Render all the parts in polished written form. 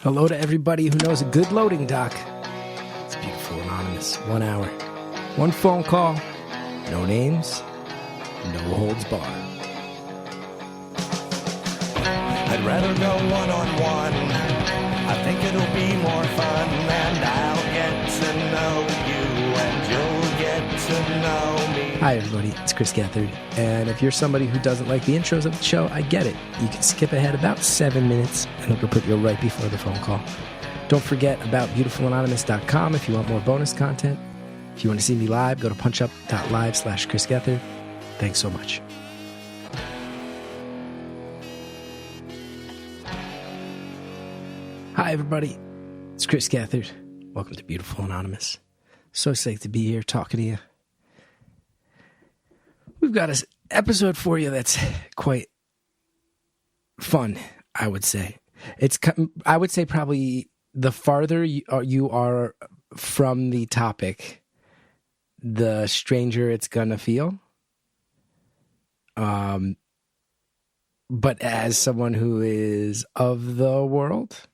Hello to everybody who knows a good loading dock. It's Beautiful Anonymous. 1 hour. One phone call. No names. No holds barred. I'd rather go one-on-one. I think it'll be more fun. And I'll get to know you and you'll get to know me. Hi everybody, it's Chris Gethard. And if you're somebody who doesn't like the intros of the show, I get it. You can skip ahead about 7 minutes and it'll put you right before the phone call. Don't forget about beautifulanonymous.com if you want more bonus content. If you want to see me live, go to punchup.live/Chris Gethard. Thanks so much. Hi everybody, it's Chris Gethard. Welcome to Beautiful Anonymous. So excited to be here talking to you. We've got an episode for you that's quite fun, I would say. I would say probably the farther you are from the topic, the stranger it's gonna feel. But as someone who is of the world,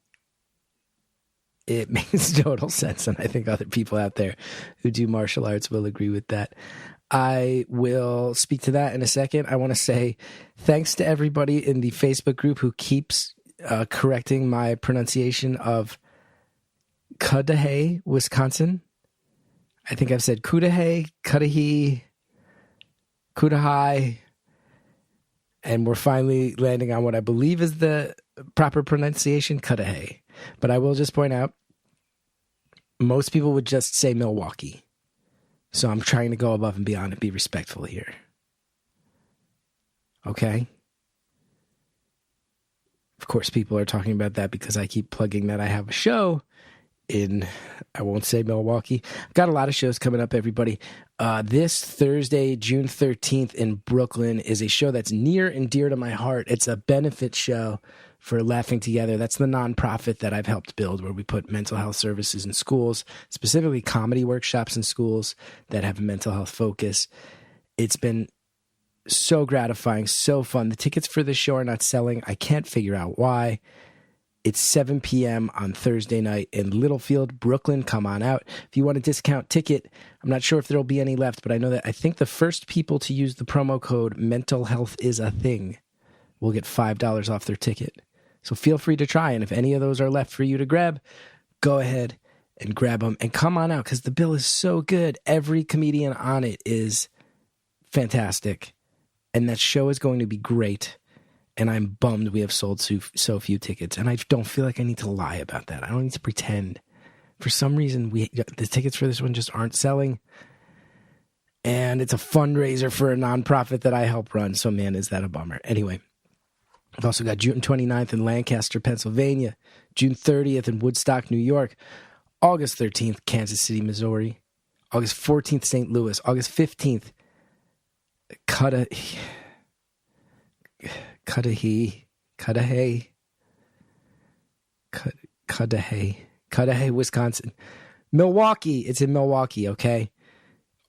it makes total sense, and I think other people out there who do martial arts will agree with that. I will speak to that in a second. I want to say thanks to everybody in the Facebook group who keeps correcting my pronunciation of Cudahy, Wisconsin. I think I've said Cudahy, Cudahy, Cudahy, and we're finally landing on what I believe is the proper pronunciation, Cudahy. But I will just point out, most people would just say Milwaukee. So I'm trying to go above and beyond and be respectful here. Okay? Of course, people are talking about that because I keep plugging that I have a show in, I won't say Milwaukee. I've got a lot of shows coming up, everybody. This Thursday, June 13th in Brooklyn is a show that's near and dear to my heart. It's a benefit show for Laughing Together. That's the nonprofit that I've helped build, where we put mental health services in schools, specifically comedy workshops in schools that have a mental health focus. It's been so gratifying, so fun. The tickets for this show are not selling. I can't figure out why. It's 7 p.m. on Thursday night in Littlefield, Brooklyn. Come on out. If you want a discount ticket, I'm not sure if there'll be any left, but I think the first people to use the promo code Mental Health Is a Thing will get $5 off their ticket. So feel free to try, and if any of those are left for you to grab, go ahead and grab them. And come on out, because the bill is so good. Every comedian on it is fantastic, and that show is going to be great. And I'm bummed we have sold so few tickets, and I don't feel like I need to lie about that. I don't need to pretend. For some reason, the tickets for this one just aren't selling, and it's a fundraiser for a nonprofit that I help run, so man, is that a bummer. Anyway, I've also got June 29th in Lancaster, Pennsylvania, June 30th in Woodstock, New York, August 13th, Kansas City, Missouri, August 14th, St. Louis, August 15th, Cudahy, Wisconsin. Milwaukee, it's in Milwaukee, okay?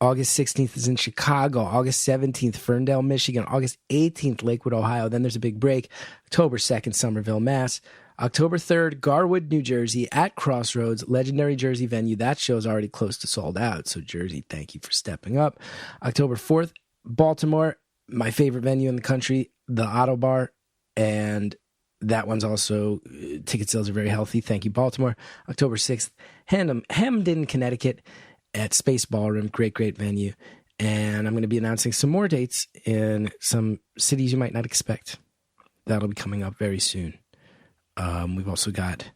August 16th is in Chicago. August 17th, Ferndale, Michigan. August 18th, Lakewood, Ohio. Then there's a big break. October 2nd, Somerville, Mass. October 3rd, Garwood, New Jersey at Crossroads, legendary Jersey venue. That show's already close to sold out. So Jersey, thank you for stepping up. October 4th, Baltimore, my favorite venue in the country, the Auto Bar. And that one's also, ticket sales are very healthy. Thank you, Baltimore. October 6th, Hamden, Connecticut, at Space Ballroom, great venue. And I'm going to be announcing some more dates in some cities you might not expect. That'll be coming up very soon. We've also got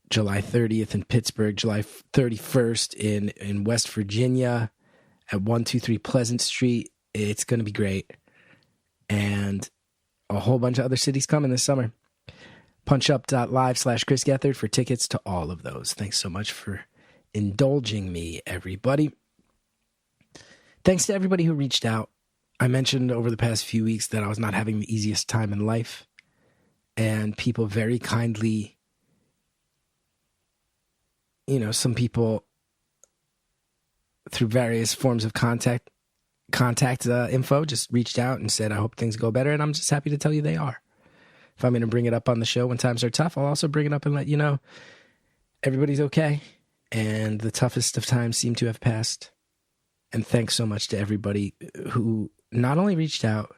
July 30th in Pittsburgh, July 31st in West Virginia at 123 Pleasant Street. It's going to be great. And a whole bunch of other cities coming this summer. punchup.live/Chris Gethard for tickets to all of those. Thanks so much for indulging me, everybody. Thanks to everybody who reached out. I mentioned over the past few weeks that I was not having the easiest time in life, and people very kindly, some people through various forms of contact info just reached out and said, I hope things go better, and I'm just happy to tell you they are. If I'm going to bring it up on the show when times are tough, I'll also bring it up and let you know everybody's okay. And the toughest of times seem to have passed. And thanks so much to everybody who not only reached out,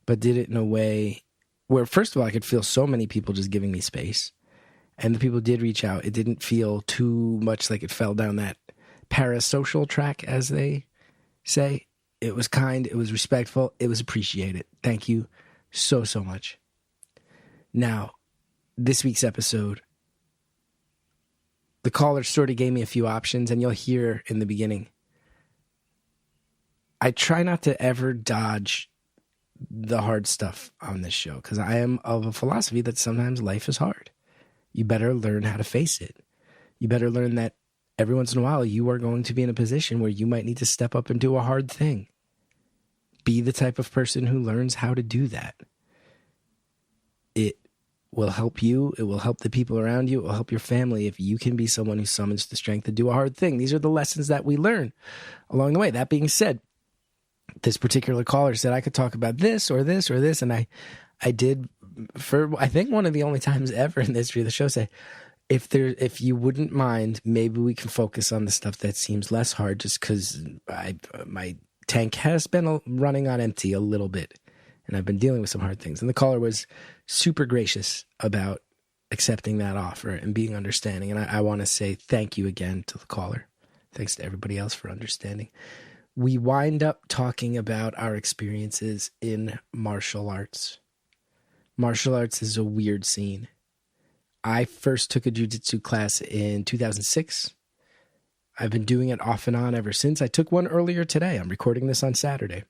but did it in a way where, first of all, I could feel so many people just giving me space. And the people who did reach out, it didn't feel too much like it fell down that parasocial track, as they say. It was kind, it was respectful, it was appreciated. Thank you so, so much. Now, this week's episode, the caller sort of gave me a few options, and you'll hear in the beginning. I try not to ever dodge the hard stuff on this show because I am of a philosophy that sometimes life is hard. You better learn how to face it. You better learn that every once in a while you are going to be in a position where you might need to step up and do a hard thing. Be the type of person who learns how to do that. It will help you. It will help the people around you. It will help your family if you can be someone who summons the strength to do a hard thing. These are the lessons that we learn along the way. That being said, this particular caller said I could talk about this or this or this, and I did, for I think one of the only times ever in the history of the show, say, if you wouldn't mind, maybe we can focus on the stuff that seems less hard, just because my tank has been running on empty a little bit, and I've been dealing with some hard things. And the caller was super gracious about accepting that offer and being understanding. And I want to say thank you again to the caller. Thanks to everybody else for understanding. We wind up talking about our experiences in martial arts. Martial arts is a weird scene. I first took a jiu-jitsu class in 2006. I've been doing it off and on ever since. I took one earlier today. I'm recording this on Saturday.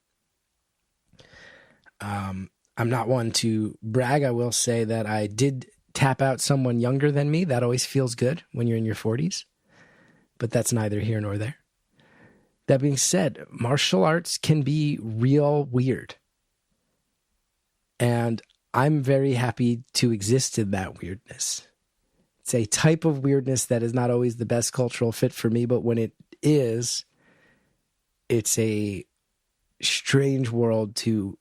I'm not one to brag. I will say that I did tap out someone younger than me. That always feels good when you're in your 40s. But that's neither here nor there. That being said, martial arts can be real weird. And I'm very happy to exist in that weirdness. It's a type of weirdness that is not always the best cultural fit for me, but when it is, it's a strange world to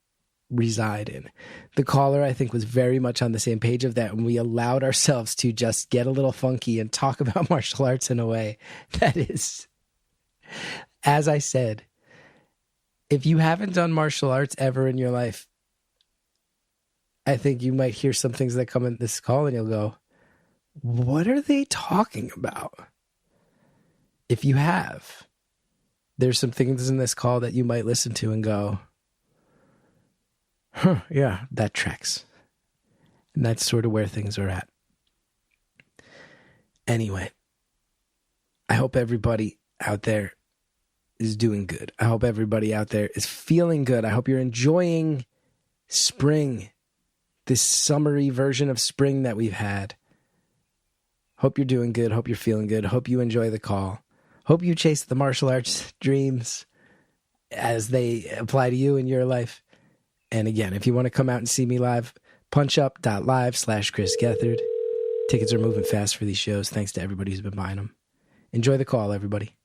reside in. The caller, I think, was very much on the same page of that, and we allowed ourselves to just get a little funky and talk about martial arts in a way that is, as I said, if you haven't done martial arts ever in your life, I think you might hear some things that come in this call and you'll go, what are they talking about? If you have, there's some things in this call that you might listen to and go, yeah, that tracks. And that's sort of where things are at. Anyway, I hope everybody out there is doing good. I hope everybody out there is feeling good. I hope you're enjoying spring, this summery version of spring that we've had. Hope you're doing good. Hope you're feeling good. Hope you enjoy the call. Hope you chase the martial arts dreams as they apply to you in your life. And again, if you want to come out and see me live, punchup.live/Chris Gethard. Tickets are moving fast for these shows. Thanks to everybody who's been buying them. Enjoy the call, everybody.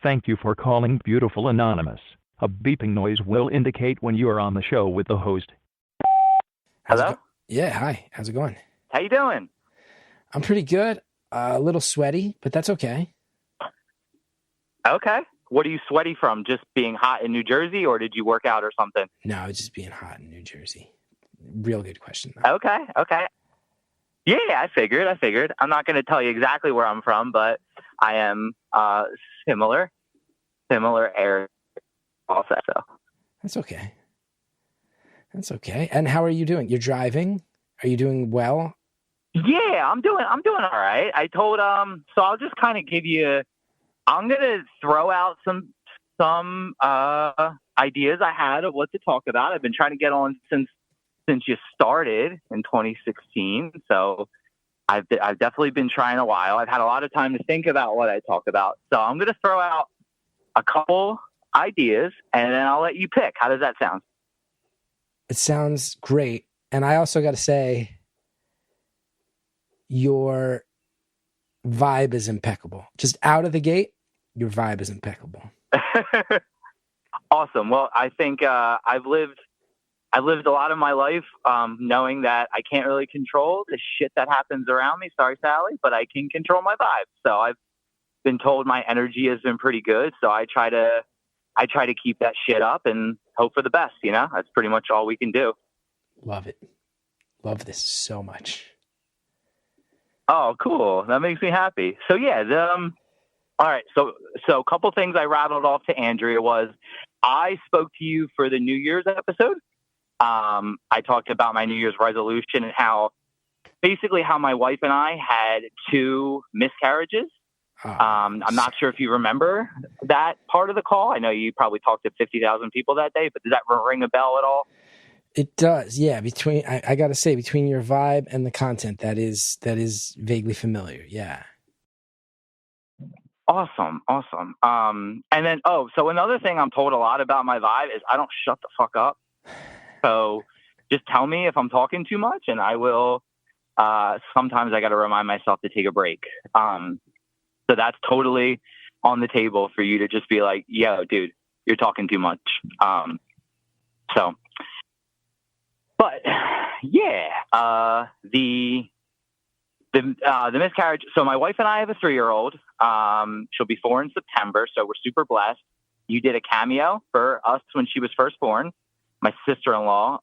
Thank you for calling Beautiful Anonymous. A beeping noise will indicate when you are on the show with the host. Hello? Yeah, hi. How's it going? How you doing? I'm pretty good. A little sweaty, but that's okay. Okay. What are you sweaty from? Just being hot in New Jersey, or did you work out or something? No, it's just being hot in New Jersey. Real good question, though. Okay. Yeah, I figured. I'm not going to tell you exactly where I'm from, but I am similar area also. So. That's okay. And how are you doing? You're driving? Are you doing well? Yeah, I'm doing all right. I told so I'll just kind of give you. I'm gonna throw out some ideas I had of what to talk about. I've been trying to get on since you started in 2016. So I've definitely been trying a while. I've had a lot of time to think about what I talk about. So I'm gonna throw out a couple ideas and then I'll let you pick. How does that sound? It sounds great. And I also got to say, your vibe is impeccable. Just out of the gate, your vibe is impeccable. Awesome. Well, I think I've lived I lived a lot of my life knowing that I can't really control the shit that happens around me. Sorry, Sally, but I can control my vibe. So I've been told my energy has been pretty good. So I try to keep that shit up and hope for the best. You know, that's pretty much all we can do. Love it. Love this so much. Oh, cool. That makes me happy. So yeah, all right. So a couple things I rattled off to Andrea was I spoke to you for the New Year's episode. I talked about my New Year's resolution and how my wife and I had 2 miscarriages. I'm not sure if you remember that part of the call. I know you probably talked to 50,000 people that day, but does that ring a bell at all? It does. Yeah. I got to say, between your vibe and the content, that is vaguely familiar. Yeah. Awesome. And then, so another thing I'm told a lot about my vibe is I don't shut the fuck up. So just tell me if I'm talking too much and I will, sometimes I got to remind myself to take a break. So that's totally on the table for you to just be like, yo, dude, you're talking too much. But yeah, the miscarriage. So my wife and I have a 3-year-old. She'll be 4 in September. So we're super blessed. You did a cameo for us when she was first born. My sister-in-law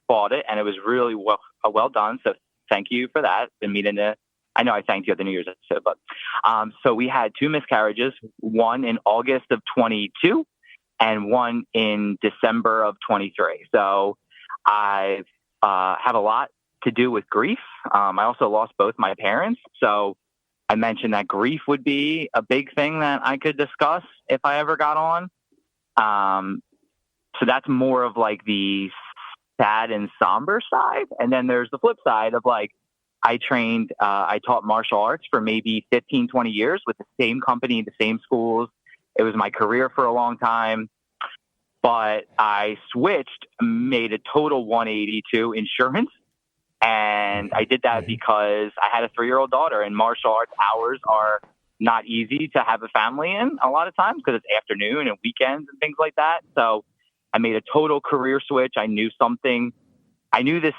bought it, and it was really well done. So thank you for that. I know I thanked you at the New Year's episode, but so we had 2 miscarriages, one in August of 22 and one in December of 23. So I have a lot to do with grief. I also lost both my parents. So I mentioned that grief would be a big thing that I could discuss if I ever got on. So that's more of like the sad and somber side. And then there's the flip side of like, I taught martial arts for maybe 15, 20 years with the same company, the same schools. It was my career for a long time, but I switched, made a total 180 to insurance. And I did that because I had a 3-year-old daughter, and martial arts hours are not easy to have a family in a lot of times because it's afternoon and weekends and things like that. So I made a total career switch. I knew this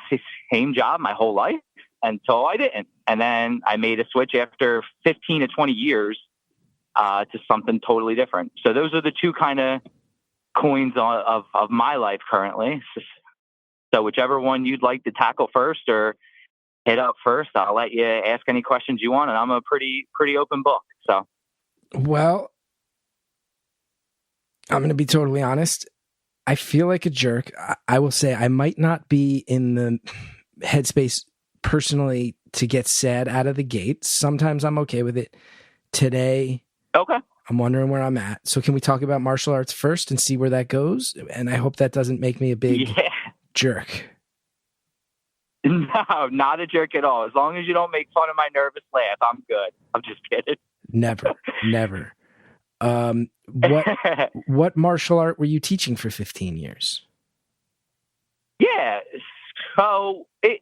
same job my whole life until I didn't. And then I made a switch after 15 to 20 years to something totally different. So those are the 2 kind of coins of my life currently. So whichever one you'd like to tackle first or hit up first, I'll let you ask any questions you want. And I'm a pretty open book. So, well, I'm going to be totally honest. I feel like a jerk. I will say I might not be in the headspace personally to get sad out of the gate. Sometimes I'm okay with it. Today, okay, I'm wondering where I'm at. So can we talk about martial arts first and see where that goes? And I hope that doesn't make me a big jerk. No, not a jerk at all. As long as you don't make fun of my nervous laugh, I'm good. I'm just kidding. Never. What martial art were you teaching for 15 years? Yeah. So it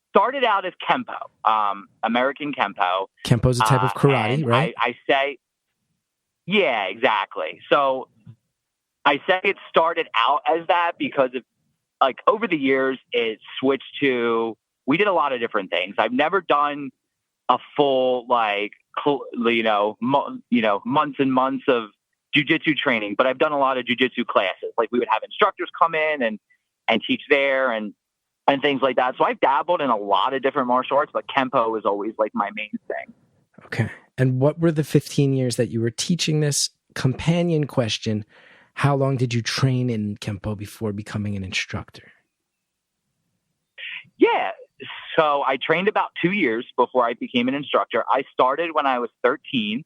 started out as Kempo, American Kempo. Kempo's a type of karate, right? I say, yeah, exactly. So I say it started out as that because of, like, over the years it switched to, we did a lot of different things. I've never done a full, like, months and months of jiu-jitsu training, but I've done a lot of jiu-jitsu classes. Like, we would have instructors come in and teach there and things like that. So I've dabbled in a lot of different martial arts, but Kempo is always like my main thing. Okay. And what were the 15 years that you were teaching this? Companion question: how long did you train in Kempo before becoming an instructor? Yeah. So I trained about 2 years before I became an instructor. I started when I was 13.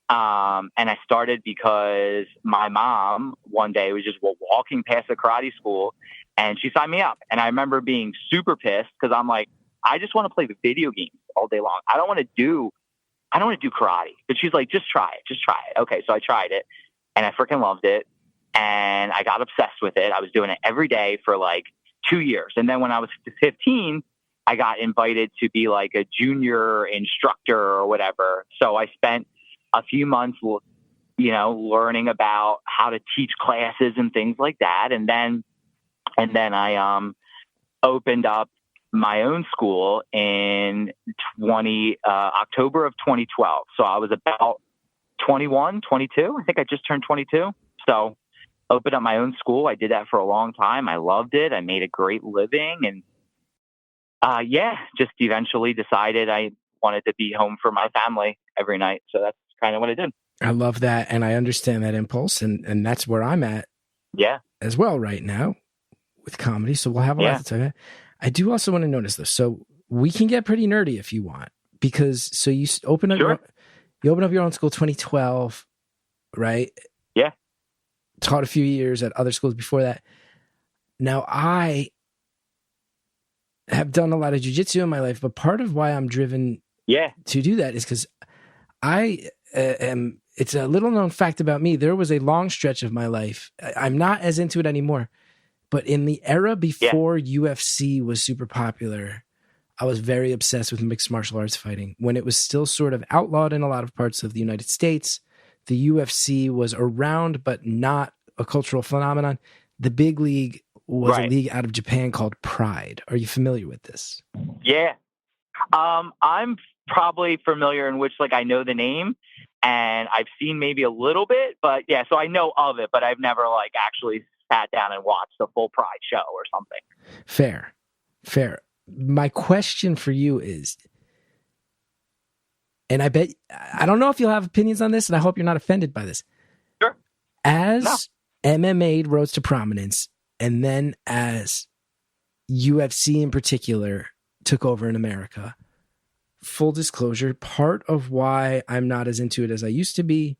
And I started because my mom one day was just walking past the karate school and she signed me up. And I remember being super pissed because I'm like, I just want to play the video games all day long. I don't want to do karate. But she's like, just try it. Okay. So I tried it and I freaking loved it. And I got obsessed with it. I was doing it every day for like 2 years. And then when I was 15, I got invited to be like a junior instructor or whatever. So I spent a few months, learning about how to teach classes and things like that. And then And then I opened up my own school in October of 2012. So I was about 21, 22. I think I just turned 22. So opened up my own school. I did that for a long time. I loved it. I made a great living, and just eventually decided I wanted to be home for my family every night. So that's kind of what I did. I love that, and I understand that impulse, and that's where I'm at. Yeah, as well right now with comedy. So we'll have a lot to talk about. I do also want to notice this. So we can get pretty nerdy if you want, because so you open up your own school 2012, right? Yeah. Taught a few years at other schools before that. Now I have done a lot of jiu-jitsu in my life, but part of why I'm driven to do that is because I am, it's a little known fact about me. There was a long stretch of my life. I'm not as into it anymore, but in the era before UFC was super popular, I was very obsessed with mixed martial arts fighting. When it was still sort of outlawed in a lot of parts of the United States, the UFC was around, but not a cultural phenomenon. The big league was a league out of Japan called Pride. Are you familiar with this? Yeah. I'm probably familiar in which, like, I know the name and I've seen maybe a little bit, but yeah, so I know of it, but I've never like actually sat down and watched a full Pride show or something. Fair. My question for you is, and I don't know if you'll have opinions on this, and I hope you're not offended by this. Sure. As MMA rose to prominence, and then as UFC in particular took over in America, full disclosure, part of why I'm not as into it as I used to be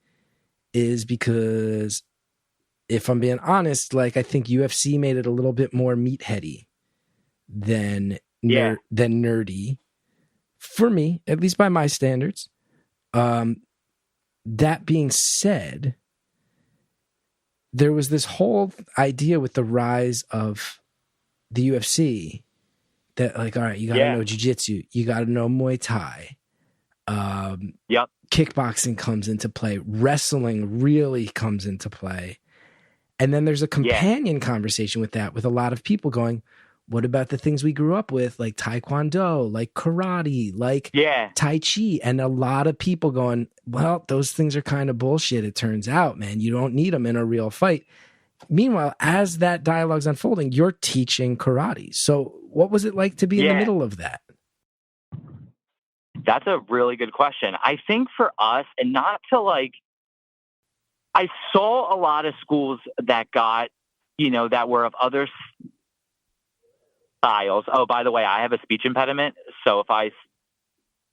is because, if I'm being honest, like, I think UFC made it a little bit more meatheady than nerdy for me, at least by my standards. That being said, there was this whole idea with the rise of the UFC that, like, all right, you got to know jiu-jitsu, you got to know Muay Thai. Kickboxing comes into play. Wrestling really comes into play. And then there's a companion conversation with that, with a lot of people going, what about the things we grew up with, like Taekwondo, like karate, like Tai Chi? And a lot of people going, well, those things are kind of bullshit. It turns out, man, you don't need them in a real fight. Meanwhile, as that dialogue's unfolding, you're teaching karate. So what was it like to be in the middle of that? That's a really good question. I think for us, and not to like, I saw a lot of schools that got, that were of other styles. Oh, by the way, I have a speech impediment, so if I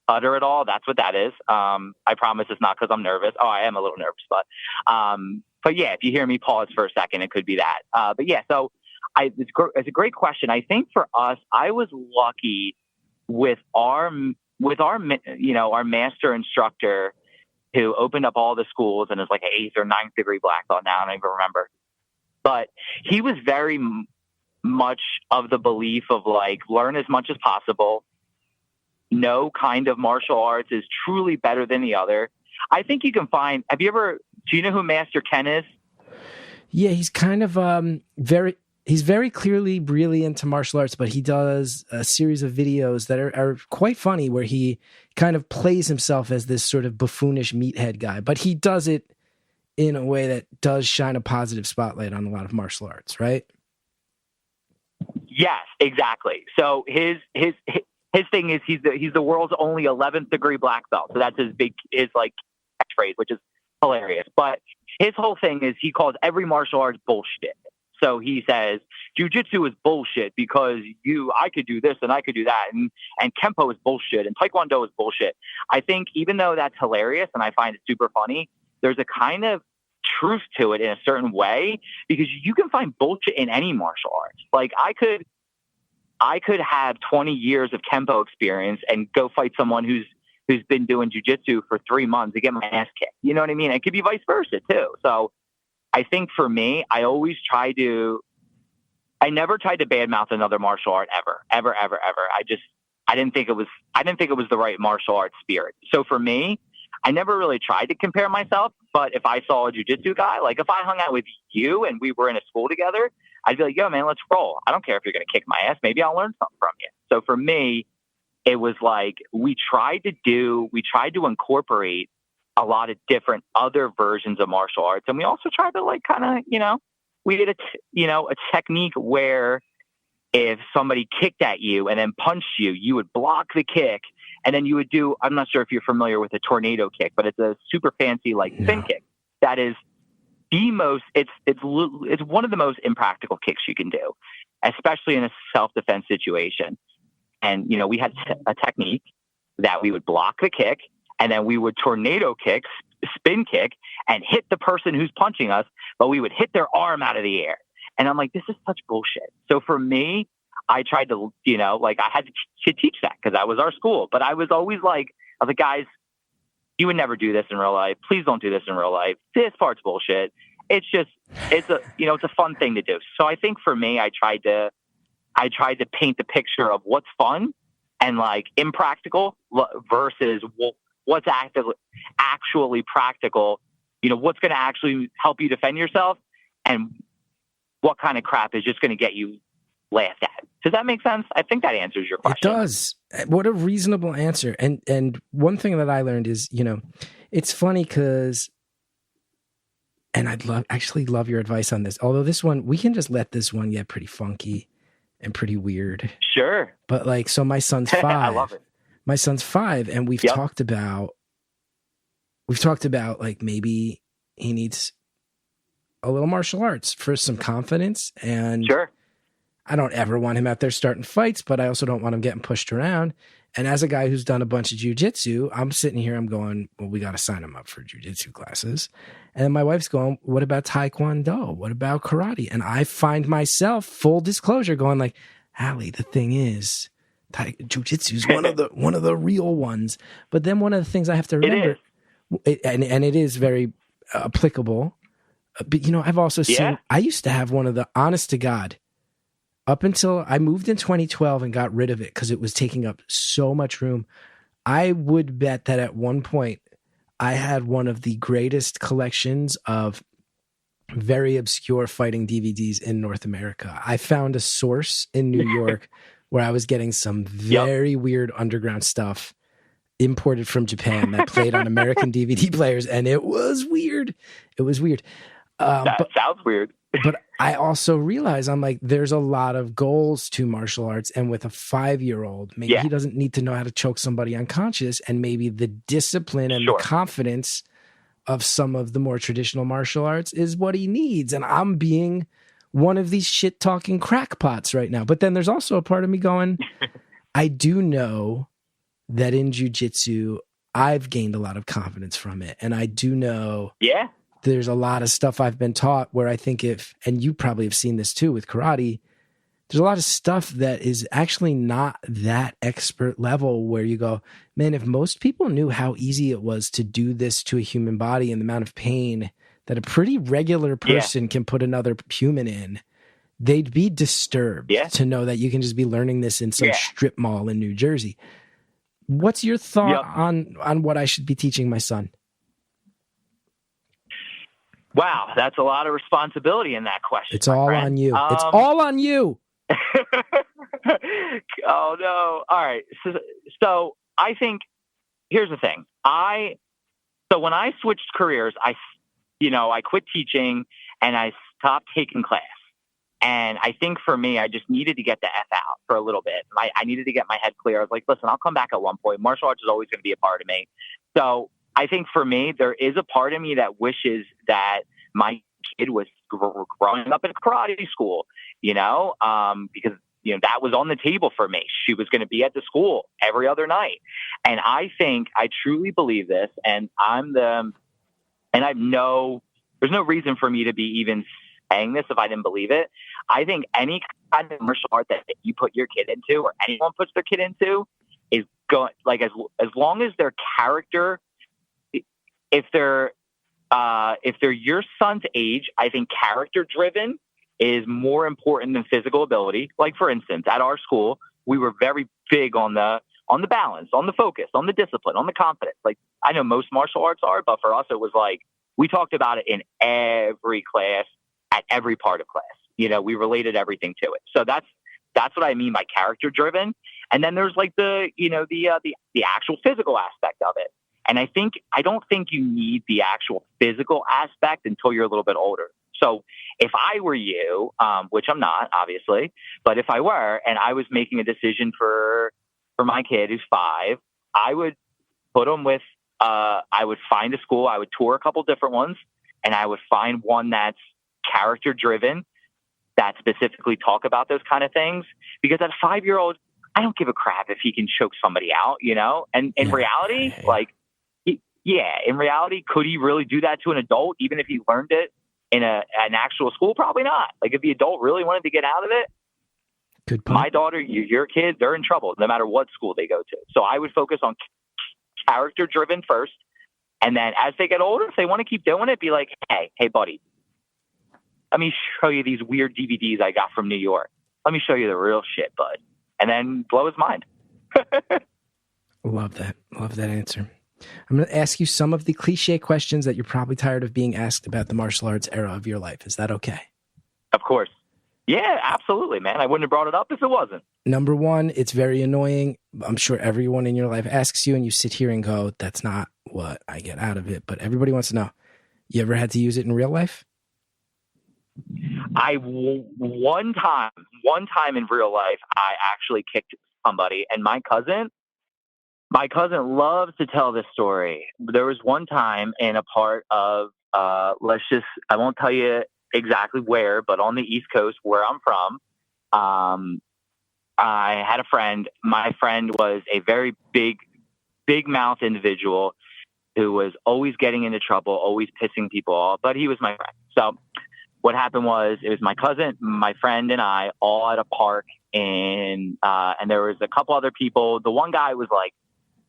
utter at all, that's what that is. I promise it's not because I'm nervous. Oh, I am a little nervous, but yeah, if you hear me pause for a second, it could be that. But yeah, so it's a great question. I think for us, I was lucky with our our master instructor who opened up all the schools and is like an 8th or 9th degree black belt now. I don't even remember, but he was very much of the belief of like, learn as much as possible. No kind of martial arts is truly better than the other. I think you can find, do you know who Master Ken is? Yeah, he's kind of he's very clearly really into martial arts, but he does a series of videos that are quite funny where he kind of plays himself as this sort of buffoonish meathead guy, but he does it in a way that does shine a positive spotlight on a lot of martial arts, right? Yes, exactly. So his thing is he's the world's only 11th degree black belt. So that's his like catchphrase, which is hilarious. But his whole thing is he calls every martial arts bullshit. So he says jiu-jitsu is bullshit because I could do this and I could do that, and Kempo is bullshit and Taekwondo is bullshit. I think even though that's hilarious and I find it super funny, there's a kind of truth to it in a certain way, because you can find bullshit in any martial arts. Like I could have 20 years of Kempo experience and go fight someone who's been doing jiu-jitsu for 3 months to get my ass kicked. You know what I mean? It could be vice versa too. So I think for me, I never tried to badmouth another martial art ever. I didn't think it was the right martial arts spirit. So for me, I never really tried to compare myself, but if I saw a jiu-jitsu guy, like if I hung out with you and we were in a school together, I'd be like, yo, man, let's roll. I don't care if you're going to kick my ass. Maybe I'll learn something from you. So for me, it was like we tried to incorporate a lot of different other versions of martial arts. And we also tried to like kind of, we did a technique where if somebody kicked at you and then punched you, you would block the kick. And then you would do, I'm not sure if you're familiar with a tornado kick, but it's a super fancy like spin kick. That is the most, it's one of the most impractical kicks you can do, especially in a self-defense situation. And, we had a technique that we would block the kick and then we would tornado kick, spin kick, and hit the person who's punching us, but we would hit their arm out of the air. And I'm like, this is such bullshit. So for me, I tried to, I had to teach that because that was our school. But I was always like, guys, you would never do this in real life. Please don't do this in real life. This part's bullshit. It's a fun thing to do. So I think for me, I tried to paint the picture of what's fun and like impractical versus what's actually practical. What's going to actually help you defend yourself and what kind of crap is just going to get you laughed at. Does that make sense? I think that answers your question. It does. What a reasonable answer. And one thing that I learned is, it's funny because, and I'd love your advice on this. Although this one, we can just let this one get pretty funky and pretty weird. Sure. But so my son's 5. I love it. My son's 5, and we've talked about like maybe he needs a little martial arts for some confidence. And sure. I don't ever want him out there starting fights, but I also don't want him getting pushed around. And as a guy who's done a bunch of jujitsu, I'm sitting here, I'm going, well, we got to sign him up for jujitsu classes. And then my wife's going, what about Taekwondo? What about karate? And I find myself, full disclosure, going like, Allie, the thing is, jujitsu is one of the real ones. But then one of the things I have to remember, and it is very applicable. But I've also seen. I used to have one of the, honest to God, up until I moved in 2012 and got rid of it because it was taking up so much room. I would bet that at one point I had one of the greatest collections of very obscure fighting DVDs in North America. I found a source in New York where I was getting some very weird underground stuff imported from Japan that played on American DVD players, and it was weird. That sounds weird. But I also realize I'm like, there's a lot of goals to martial arts. And with a 5-year-old, maybe he doesn't need to know how to choke somebody unconscious. And maybe the discipline and the confidence of some of the more traditional martial arts is what he needs. And I'm being one of these shit talking crackpots right now. But then there's also a part of me going, I do know that in jiu-jitsu, I've gained a lot of confidence from it. And I do know there's a lot of stuff I've been taught where I think and you probably have seen this too with karate, there's a lot of stuff that is actually not that expert level where you go, man, if most people knew how easy it was to do this to a human body and the amount of pain that a pretty regular person can put another human in, they'd be disturbed to know that you can just be learning this in some strip mall in New Jersey. What's your thought on what I should be teaching my son? Wow, that's a lot of responsibility in that question. It's all on you. It's all on you. Oh, no. All right. So I think here's the thing. So when I switched careers, I quit teaching and I stopped taking class. And I think for me, I just needed to get the F out for a little bit. I needed to get my head clear. I was like, listen, I'll come back at one point. Martial arts is always going to be a part of me. So I think for me, there is a part of me that wishes that my kid was growing up in a karate school, because, that was on the table for me. She was going to be at the school every other night. And I truly believe this. And there's no reason for me to be even saying this if I didn't believe it. I think any kind of martial art that you put your kid into or anyone puts their kid into is going, like, as long as their character, if they're your son's age, I think character driven is more important than physical ability. Like, for instance, at our school, we were very big on the balance, on the focus, on the discipline, on the confidence. Like, I know most martial arts are, but for us, it was like, we talked about it in every class, at every part of class. You know, we related everything to it. So that's what I mean by character driven. And then there's like the actual physical aspect of it. And I don't think you need the actual physical aspect until you're a little bit older. So if I were you, which I'm not, obviously, but if I were, and I was making a decision for my kid who's 5, I would put him with, I would find a school, I would tour a couple different ones, and I would find one that's character driven, that specifically talk about those kind of things. Because that 5-year-old, I don't give a crap if he can choke somebody out, you know? And in reality, in reality, could he really do that to an adult, even if he learned it in an actual school? Probably not. Like, if the adult really wanted to get out of it, good point. My daughter, your kid, they're in trouble no matter what school they go to. So I would focus on character driven first. And then as they get older, if they want to keep doing it, be like, hey, buddy, let me show you these weird DVDs I got from New York. Let me show you the real shit, bud. And then blow his mind. Love that. Love that answer. I'm going to ask you some of the cliche questions that you're probably tired of being asked about the martial arts era of your life. Is that okay? Of course. Yeah, absolutely, man. I wouldn't have brought it up if it wasn't. Number one, it's very annoying. I'm sure everyone in your life asks you and you sit here and go, that's not what I get out of it. But everybody wants to know, you ever had to use it in real life? One time in real life, I actually kicked somebody, and my cousin loves to tell this story. There was one time in a part of, I won't tell you exactly where, but on the East Coast where I'm from, I had a friend. My friend was a very big mouth individual who was always getting into trouble, always pissing people off, but he was my friend. So what happened was, it was my cousin, my friend, and I all at a park, and there was a couple other people. The one guy was like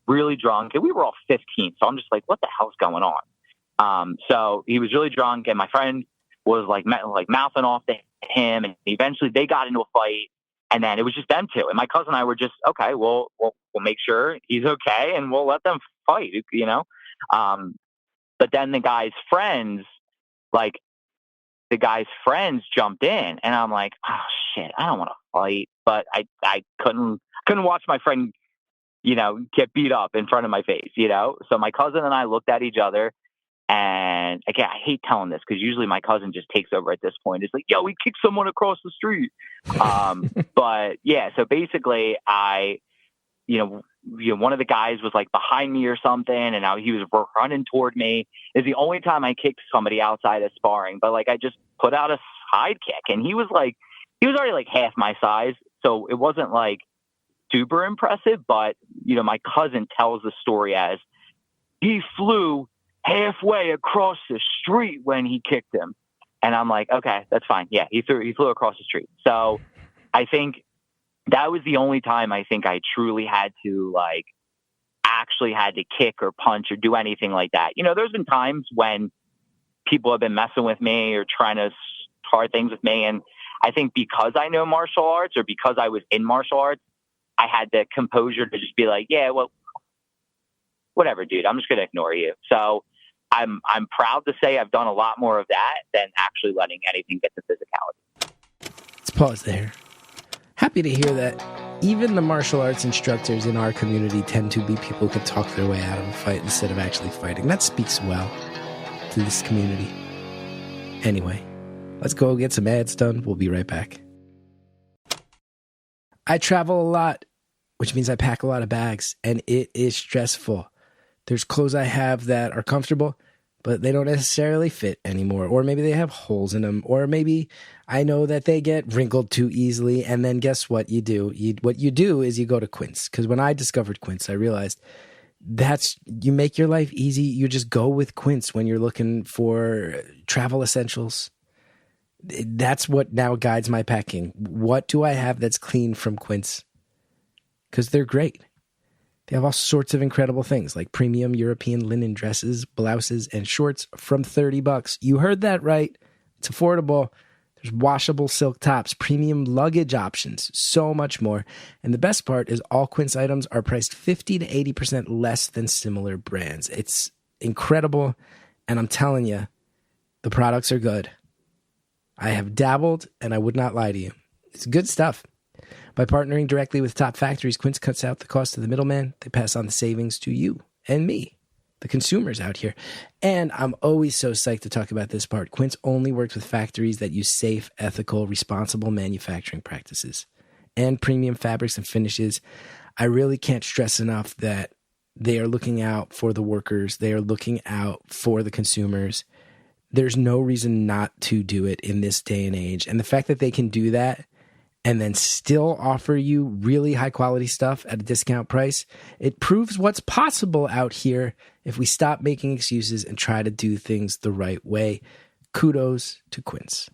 really drunk, and we were all 15. So I'm just like, what the hell's going on? So he was really drunk, and my friend was like mouthing off to him, and eventually they got into a fight, and then it was just them two. And my cousin and I were just, okay, we'll make sure he's okay, and we'll let them fight, you know? But then the guy's friends jumped in, and I'm like, oh shit, I don't want to fight, but I couldn't watch my friend, you know, get beat up in front of my face, you know? So my cousin and I looked at each other, and again, I hate telling this because usually my cousin just takes over at this point. It's like, yo, we kicked someone across the street. But yeah, so basically one of the guys was like behind me or something, and now he was running toward me. It's the only time I kicked somebody outside of sparring, but like I just put out a side kick, and he was already like half my size, so it wasn't like super impressive. But you know, my cousin tells the story as he flew halfway across the street when he kicked him, and I'm like, okay, that's fine. Yeah, he flew across the street. So I think that was the only time I think I truly had to actually had to kick or punch or do anything like that. You know, there's been times when people have been messing with me or trying to start things with me. And I think because I know martial arts, or because I was in martial arts, I had the composure to just be like, yeah, well, whatever, dude, I'm just going to ignore you. So I'm proud to say I've done a lot more of that than actually letting anything get to physicality. Let's pause there. Happy to hear that even the martial arts instructors in our community tend to be people who can talk their way out of a fight instead of actually fighting. That speaks well to this community. Anyway, let's go get some ads done. We'll be right back. I travel a lot, which means I pack a lot of bags, and it is stressful. There's clothes I have that are comfortable, but they don't necessarily fit anymore. Or maybe they have holes in them. Or maybe I know that they get wrinkled too easily. And then guess what you do? What you do is you go to Quince. Because when I discovered Quince, I realized you make your life easy. You just go with Quince when you're looking for travel essentials. That's what now guides my packing. What do I have that's clean from Quince? Because they're great. They have all sorts of incredible things like premium European linen dresses, blouses, and shorts from $30. You heard that right. It's affordable. There's washable silk tops, premium luggage options, so much more. And the best part is all Quince items are priced 50 to 80% less than similar brands. It's incredible. And I'm telling you, the products are good. I have dabbled, and I would not lie to you. It's good stuff. By partnering directly with top factories, Quince cuts out the cost of the middleman. They pass on the savings to you and me, the consumers out here. And I'm always so psyched to talk about this part. Quince only works with factories that use safe, ethical, responsible manufacturing practices and premium fabrics and finishes. I really can't stress enough that they are looking out for the workers. They are looking out for the consumers. There's no reason not to do it in this day and age. And the fact that they can do that and then still offer you really high quality stuff at a discount price, it proves what's possible out here if we stop making excuses and try to do things the right way. Kudos to Quince.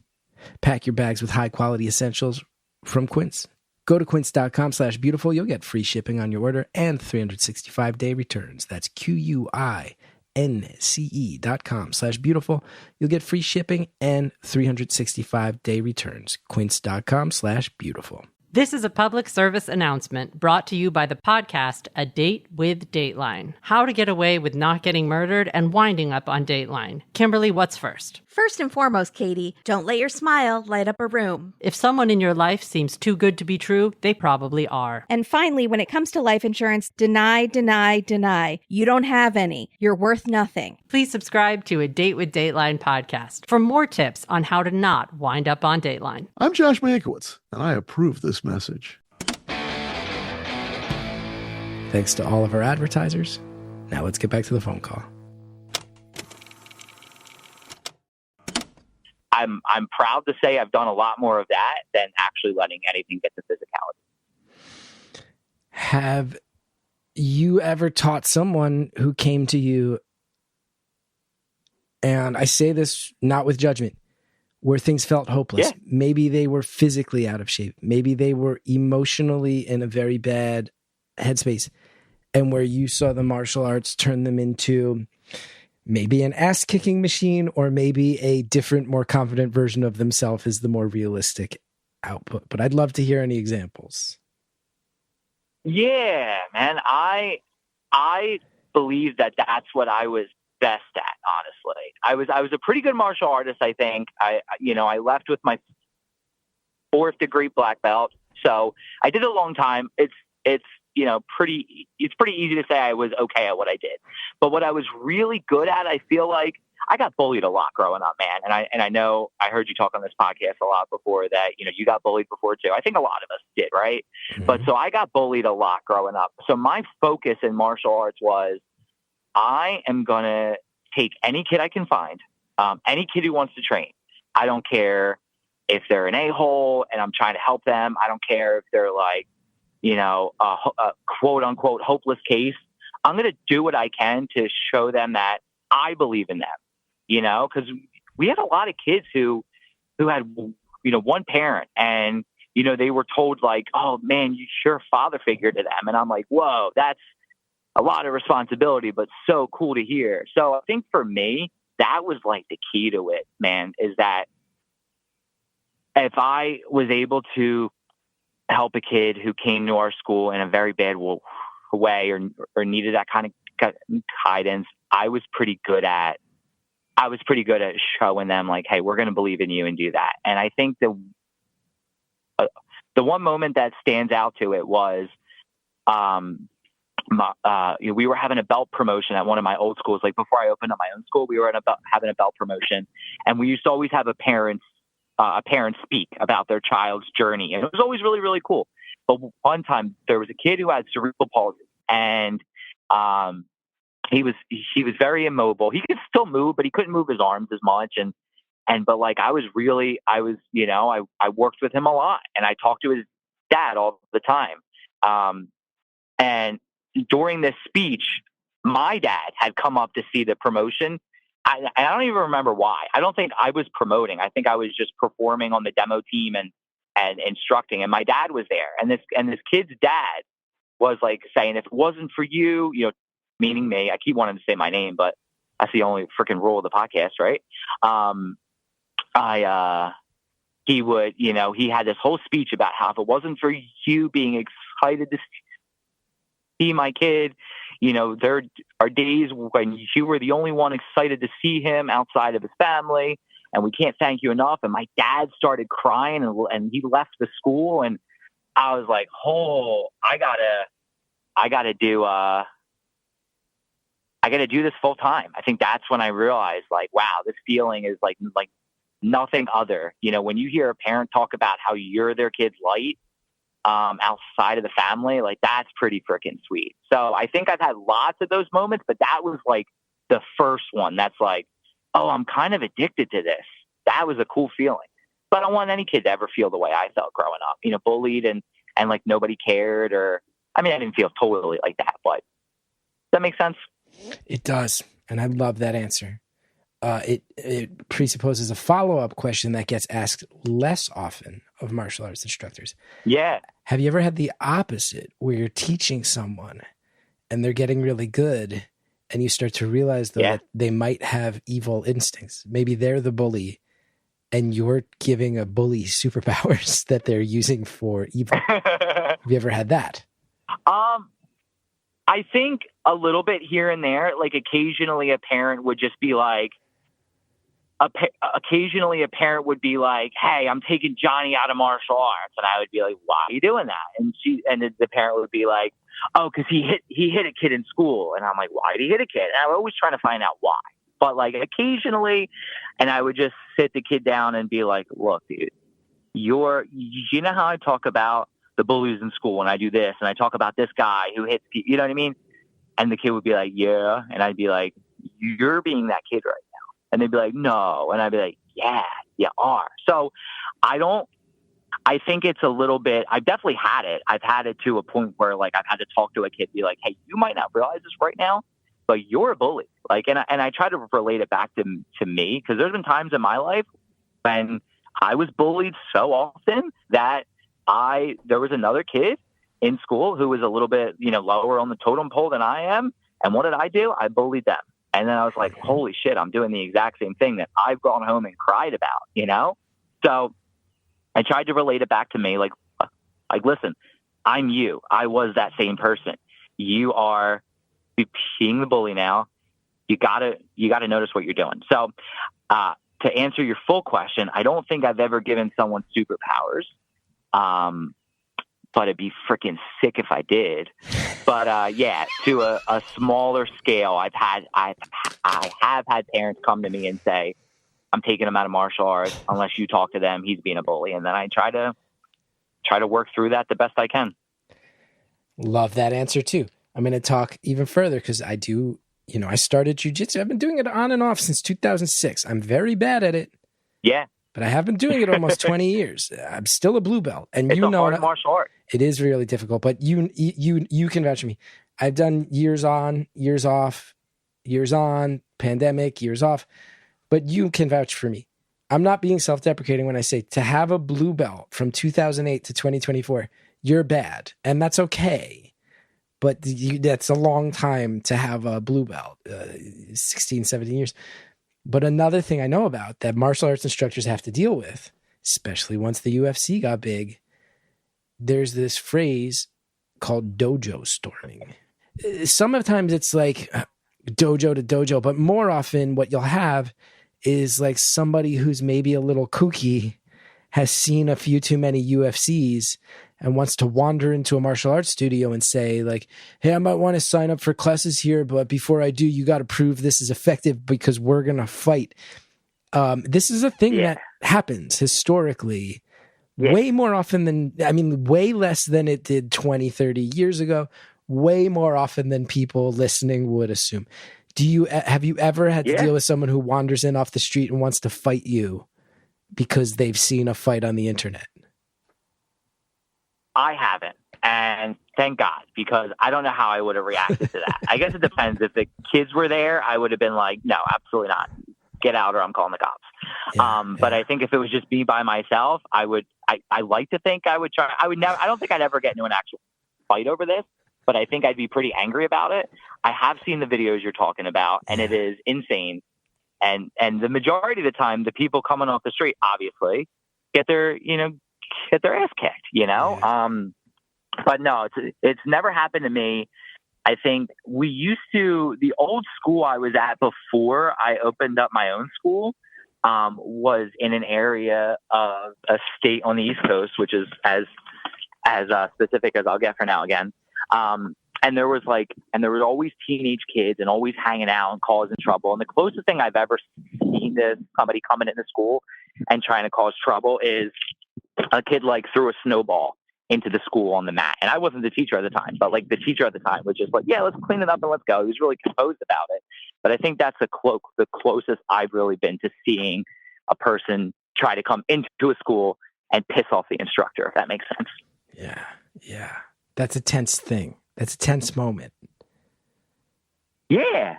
Pack your bags with high quality essentials from Quince. Go to quince.com/beautiful. You'll get free shipping on your order and 365-day returns. That's QUINCE.com/beautiful. You'll get free shipping and 365-day returns. Quince.com/beautiful. This is a public service announcement brought to you by the podcast A Date with Dateline. How to get away with not getting murdered and winding up on Dateline. Kimberly, what's first? First and foremost, Katie, don't let your smile light up a room. If someone in your life seems too good to be true, they probably are. And finally, when it comes to life insurance, deny, deny, deny. You don't have any. You're worth nothing. Please subscribe to A Date with Dateline podcast for more tips on how to not wind up on Dateline. I'm Josh Mankiewicz, and I approve this message. Thanks to all of our advertisers. Now let's get back to the phone call. I'm proud to say I've done a lot more of that than actually letting anything get to physicality. Have you ever taught someone who came to you, and I say this not with judgment, where things felt hopeless? Yeah. Maybe they were physically out of shape. Maybe they were emotionally in a very bad headspace, and where you saw the martial arts turn them into maybe an ass-kicking machine, or maybe a different, more confident version of themselves is the more realistic output. But I'd love to hear any examples. Yeah, man. I believe that that's what I was best at, honestly. I was a pretty good martial artist, I think. I left with my 4th degree black belt. So I did it a long time. It's pretty easy to say I was okay at what I did. But what I was really good at, I feel like I got bullied a lot growing up, man. And I know I heard you talk on this podcast a lot before that, you got bullied before too. I think a lot of us did, right? Mm-hmm. But so I got bullied a lot growing up. So my focus in martial arts was, I am going to take any kid I can find, any kid who wants to train. I don't care if they're an a-hole and I'm trying to help them. I don't care if they're like, a quote unquote hopeless case. I'm going to do what I can to show them that I believe in them, because we had a lot of kids who had, one parent and, they were told like, oh man, you're a father figure to them. And I'm like, whoa, that's a lot of responsibility, but so cool to hear. So I think for me, that was like the key to it, man, is that if I was able to help a kid who came to our school in a very bad way or needed that kind of guidance, I was pretty good at showing them like, hey, we're going to believe in you and do that. And I think the one moment that stands out to it was, we were having a belt promotion at one of my old schools. Like before I opened up my own school, we were having a belt promotion, and we used to always have a parent speak about their child's journey. And it was always really, really cool. But one time there was a kid who had cerebral palsy, and he was very immobile. He could still move, but he couldn't move his arms as much. But like, I worked with him a lot, and I talked to his dad all the time. And during this speech, my dad had come up to see the promotion. I don't even remember why. I don't think I was promoting. I think I was just performing on the demo team and instructing. And my dad was there. And this kid's dad was like saying, if it wasn't for you, meaning me, I keep wanting to say my name, but that's the only freaking rule of the podcast, right? He had this whole speech about how if it wasn't for you being excited to see my kid, there are days when you were the only one excited to see him outside of his family. and we can't thank you enough. And my dad started crying, and he left the school, and I was like, oh, I gotta do this full time. I think that's when I realized, like, wow, this feeling is like nothing other. You know, when you hear a parent talk about how you're their kid's light, outside of the family, like, that's pretty freaking sweet. So I think I've had lots of those moments, but that was like the first one that's like, oh, I'm kind of addicted to this. That was a cool feeling. But I don't want any kid to ever feel the way I felt growing up, you know, bullied and like nobody cared, or, I mean, I didn't feel totally like that, but does that make sense? It does. And I love that answer. It presupposes a follow-up question that gets asked less often of martial arts instructors. Yeah. Have you ever had the opposite, where you're teaching someone and they're getting really good, and you start to realize, though, that they might have evil instincts? Maybe they're the bully, and you're giving a bully superpowers that they're using for evil. Have you ever had that? I think a little bit here and there. Like, occasionally a parent would just be like, hey, I'm taking Johnny out of martial arts. And I would be like, why are you doing that? And the parent would be like, oh, because he hit a kid in school. And I'm like, why did he hit a kid? And I'm always trying to find out why. But like, occasionally, and I would just sit the kid down and be like, look, dude, you know how I talk about the bullies in school, and I do this, and I talk about this guy who hits people, you know what I mean? And the kid would be like, yeah. And I'd be like, you're being that kid right now. And they'd be like, no. And I'd be like, yeah, you are. So I think it's a little bit, I've definitely had it. I've had it to a point where, like, I've had to talk to a kid, be like, hey, you might not realize this right now, but you're a bully. Like, and I try to relate it back to me, because there's been times in my life when I was bullied so often that there was another kid in school who was a little bit, you know, lower on the totem pole than I am. And what did I do? I bullied them. And then I was like, holy shit, I'm doing the exact same thing that I've gone home and cried about, you know? So I tried to relate it back to me. Like, listen, I'm you. I was that same person. You are being the bully now. You gotta notice what you're doing. So, to answer your full question, I don't think I've ever given someone superpowers. But it'd be freaking sick if I did. But yeah, to a smaller scale, I have had parents come to me and say, I'm taking him out of martial arts. Unless you talk to them, he's being a bully. And then I try to work through that the best I can. Love that answer too. I'm going to talk even further, because I do, you know, I started jiu-jitsu. I've been doing it on and off since 2006. I'm very bad at it. Yeah. But I have been doing it almost 20 years. I'm still a blue belt, and it's you know, hard martial art. It is really difficult. But you can vouch for me. I've done years on, years off, years on, pandemic, years off. But you can vouch for me. I'm not being self-deprecating when I say, to have a blue belt from 2008 to 2024, you're bad, and that's okay. But that's a long time to have a blue belt, 16, 17 years. But another thing I know about that martial arts instructors have to deal with, especially once the UFC got big, there's this phrase called dojo storming. Sometimes it's like dojo to dojo, but more often what you'll have is like somebody who's maybe a little kooky, has seen a few too many UFCs, and wants to wander into a martial arts studio and say, like, hey, I might want to sign up for classes here, but before I do, you got to prove this is effective because we're going to fight. This is a thing that happens historically way more often than, I mean, way less than it did 20, 30 years ago, way more often than people listening would assume. Have you ever had to deal with someone who wanders in off the street and wants to fight you because they've seen a fight on the internet? I haven't, and thank God, because I don't know how I would have reacted to that. I guess it depends. If the kids were there, I would have been like, no, absolutely not. Get out, or I'm calling the cops. But I think if it was just me by myself, I like to think I would try. I don't think I'd ever get into an actual fight over this, but I think I'd be pretty angry about it. I have seen the videos you're talking about, and it is insane. And the majority of the time, the people coming off the street, obviously, get their ass kicked, you know? But no, it's never happened to me. I think the old school I was at before I opened up my own school, was in an area of a state on the East Coast, which is as specific as I'll get for now again. And there was always teenage kids and always hanging out and causing trouble. And the closest thing I've ever seen to somebody coming into school and trying to cause trouble is a kid like threw a snowball into the school on the mat. And I wasn't the teacher at the time, but like the teacher at the time was just like, yeah, let's clean it up and let's go. He was really composed about it. But I think that's the closest I've really been to seeing a person try to come into a school and piss off the instructor, if that makes sense. Yeah. Yeah. That's a tense thing. That's a tense moment. Yeah.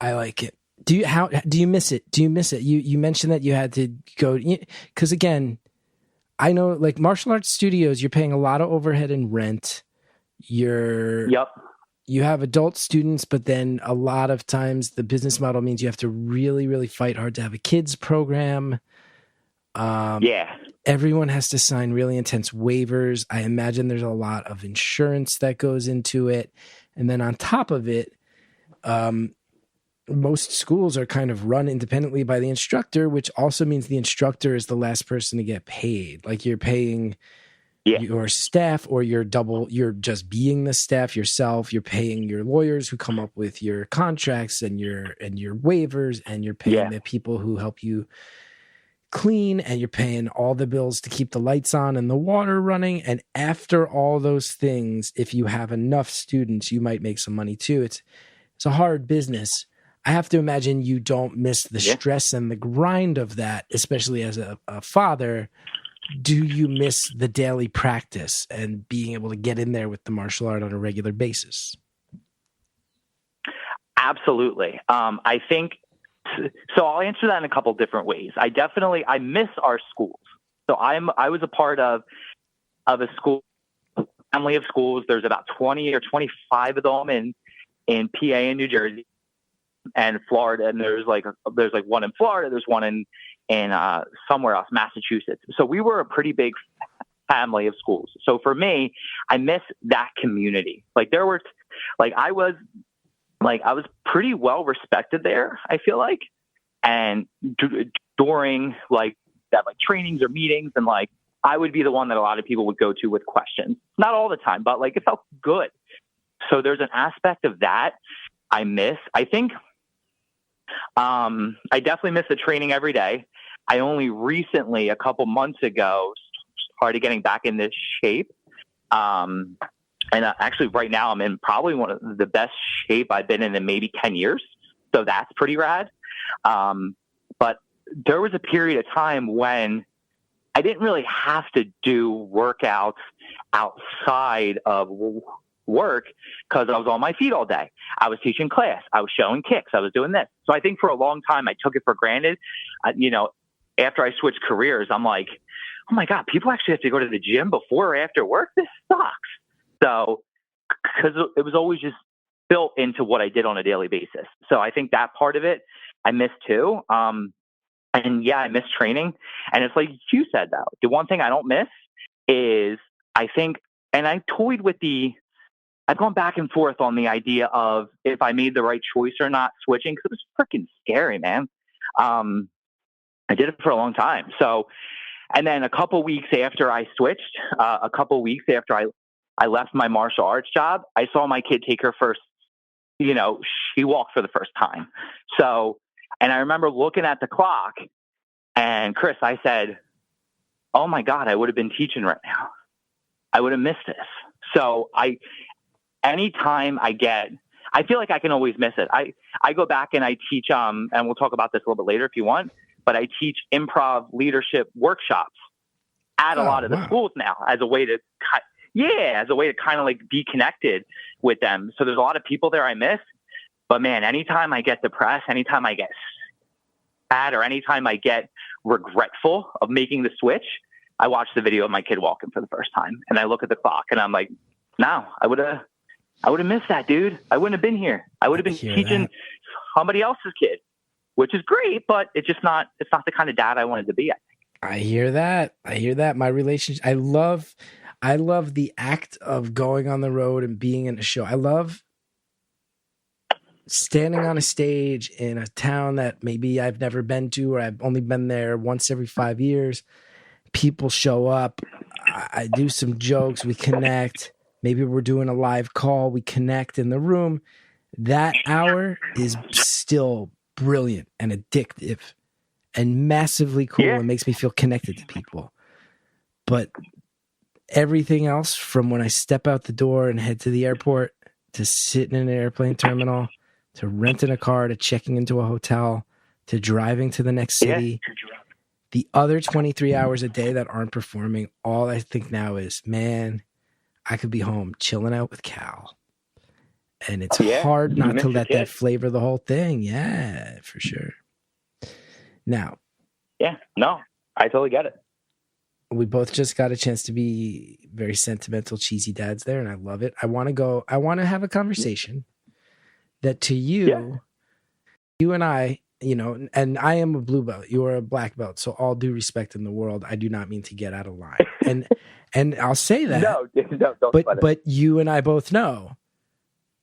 I like it. Do you miss it? Do you miss it? You mentioned that you had to go, because again, I know like martial arts studios, you're paying a lot of overhead and rent. Yep. You have adult students, but then a lot of times the business model means you have to really, really fight hard to have a kids program. Yeah. Everyone has to sign really intense waivers. I imagine there's a lot of insurance that goes into it. And then on top of it, most schools are kind of run independently by the instructor, which also means the instructor is the last person to get paid. Like you're paying your staff, or you're just being the staff yourself. You're paying your lawyers who come up with your contracts and your waivers, and you're paying the people who help you clean, and you're paying all the bills to keep the lights on and the water running. And after all those things, if you have enough students, you might make some money too. It's a hard business. I have to imagine you don't miss the stress and the grind of that, especially as a father. Do you miss the daily practice and being able to get in there with the martial art on a regular basis? Absolutely. I think, so I'll answer that in a couple different ways. I miss our schools. So I was a part of a school, family of schools. There's about 20 or 25 of them in PA and New Jersey and Florida. And there's like one in Florida. There's one in somewhere else, Massachusetts. So we were a pretty big family of schools. So for me, I miss that community. Like I was pretty well respected there, I feel like. And during like trainings or meetings, and like I would be the one that a lot of people would go to with questions. Not all the time, but like it felt good. So there's an aspect of that I miss. I think I definitely miss the training every day. I only recently, a couple months ago, started getting back in this shape. And actually right now I'm in probably one of the best shape I've been in maybe 10 years. So that's pretty rad. But there was a period of time when I didn't really have to do workouts outside of work because I was on my feet all day. I was teaching class. I was showing kicks. I was doing this. So I think for a long time I took it for granted. After I switched careers, I'm like, oh my God, people actually have to go to the gym before or after work? This sucks. So, because it was always just built into what I did on a daily basis. So I think that part of it I miss too. And yeah, I miss training. And it's like you said, though, the one thing I don't miss is I think, and I toyed with I've gone back and forth on the idea of if I made the right choice or not switching, because it was freaking scary, man. I did it for a long time. So, and then a couple weeks after I switched, a couple weeks after I left my martial arts job, I saw my kid take her first, she walked for the first time. So, and I remember looking at the clock, and Chris, I said, oh my God, I would have been teaching right now. I would have missed this. So anytime I feel like I can always miss it. I go back and I teach, and we'll talk about this a little bit later if you want, but I teach improv leadership workshops at a lot of the schools now as a way to kind of like be connected with them. So there's a lot of people there I miss, but man, anytime I get depressed, anytime I get sad, or anytime I get regretful of making the switch, I watch the video of my kid walking for the first time and I look at the clock and I'm like, no, I would have missed that, dude. I wouldn't have been here. I would have been teaching somebody else's kid, which is great, but it's not the kind of dad I wanted to be, I think. I hear that. My relationship, I love the act of going on the road and being in a show. I love standing on a stage in a town that maybe I've never been to, or I've only been there once every 5 years. People show up. I do some jokes. We connect. Maybe we're doing a live call. We connect in the room. That hour is still brilliant and addictive and massively cool. Yeah. It makes me feel connected to people. But everything else, from when I step out the door and head to the airport, to sitting in an airplane terminal, to renting a car, to checking into a hotel, to driving to the next city, the other 23 hours a day that aren't performing, all I think now is, man, I could be home chilling out with Cal. And it's hard not to let that flavor the whole thing. Yeah, for sure. Now. Yeah, no, I totally get it. We both just got a chance to be very sentimental, cheesy dads there, and I love it. I want to have a conversation that to you, you and I, you know, and I am a blue belt, you are a black belt, so all due respect in the world, I do not mean to get out of line. And I'll say that. No, don't. But you and I both know,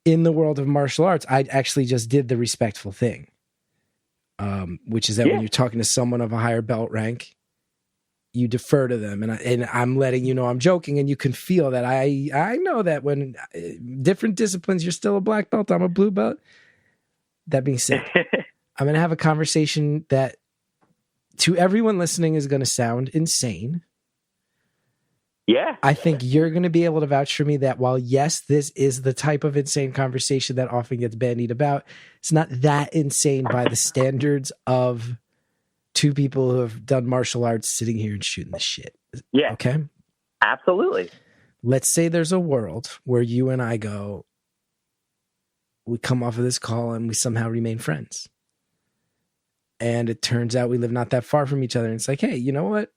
in the world of martial arts, I actually just did the respectful thing, which is that when you're talking to someone of a higher belt rank, you defer to them, and I'm letting you know I'm joking, and you can feel that I know that when different disciplines, you're still a black belt, I'm a blue belt. That being said, I'm going to have a conversation that to everyone listening is going to sound insane. Yeah. I think you're going to be able to vouch for me that while, yes, this is the type of insane conversation that often gets bandied about, it's not that insane by the standards of two people who have done martial arts sitting here and shooting the shit. Yeah. Okay? Absolutely. Let's say there's a world where you and I go, we come off of this call and we somehow remain friends. And it turns out we live not that far from each other. And it's like, hey, you know what?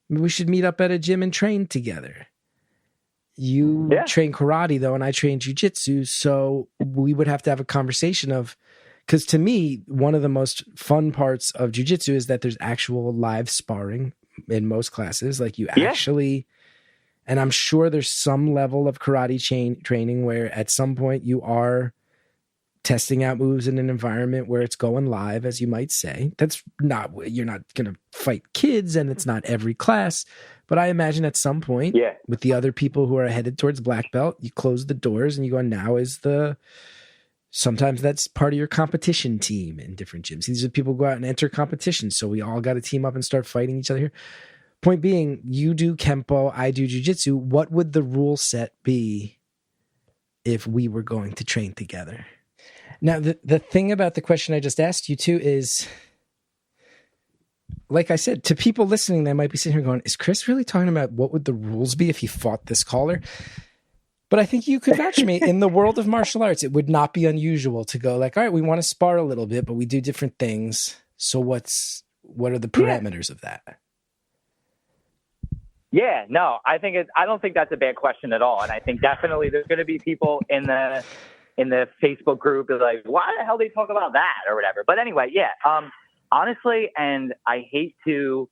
We should meet up at a gym and train together. You train karate, though, and I train jiu-jitsu. So we would have to have a conversation of, because to me, one of the most fun parts of jiu-jitsu is that there's actual live sparring in most classes. Like you actually, and I'm sure there's some level of karate training where at some point you are testing out moves in an environment where it's going live, as you might say. You're not going to fight kids, and it's not every class. But I imagine at some point, with the other people who are headed towards black belt, you close the doors and you go, now is sometimes that's part of your competition team in different gyms. These are people who go out and enter competitions. So we all got to team up and start fighting each other here. Point being, you do Kempo, I do jiu-jitsu. What would the rule set be if we were going to train together? Now, the thing about the question I just asked you too is, like I said, to people listening, they might be sitting here going, is Chris really talking about what would the rules be if he fought this caller? But I think you could vouch for me, in the world of martial arts, it would not be unusual to go like, all right, we want to spar a little bit, but we do different things. So what are the parameters of that? Yeah, no, I don't think that's a bad question at all. And I think definitely there's going to be people in the Facebook group is like, why the hell do they talk about that or whatever? But anyway, honestly, and I hate to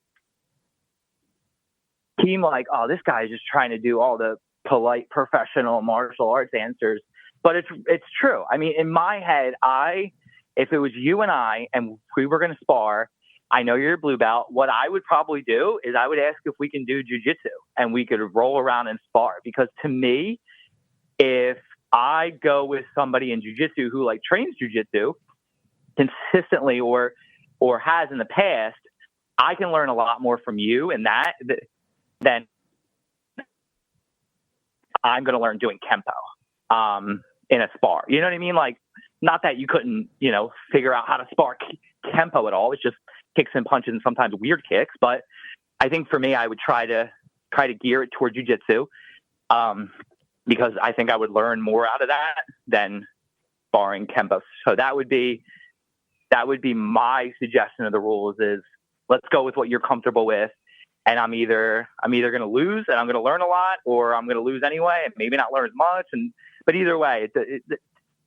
seem like, oh, this guy is just trying to do all the polite professional martial arts answers, but it's true. I mean, in my head, if it was you and I and we were going to spar, I know you're a blue belt. What I would probably do is I would ask if we can do jiu-jitsu and we could roll around and spar, because to me, if I go with somebody in jiu-jitsu who like trains jiu-jitsu consistently or has in the past, I can learn a lot more from you in that than I'm going to learn doing Kempo in a spar. You know what I mean? Like, not that you couldn't, figure out how to spar Kempo at all. It's just kicks and punches and sometimes weird kicks. But I think for me, I would try to gear it toward jiu-jitsu because I think I would learn more out of that than sparring Kempo. So that would be my suggestion of the rules is let's go with what you're comfortable with. And I'm either going to lose and I'm going to learn a lot, or I'm going to lose anyway and maybe not learn as much. But either way, it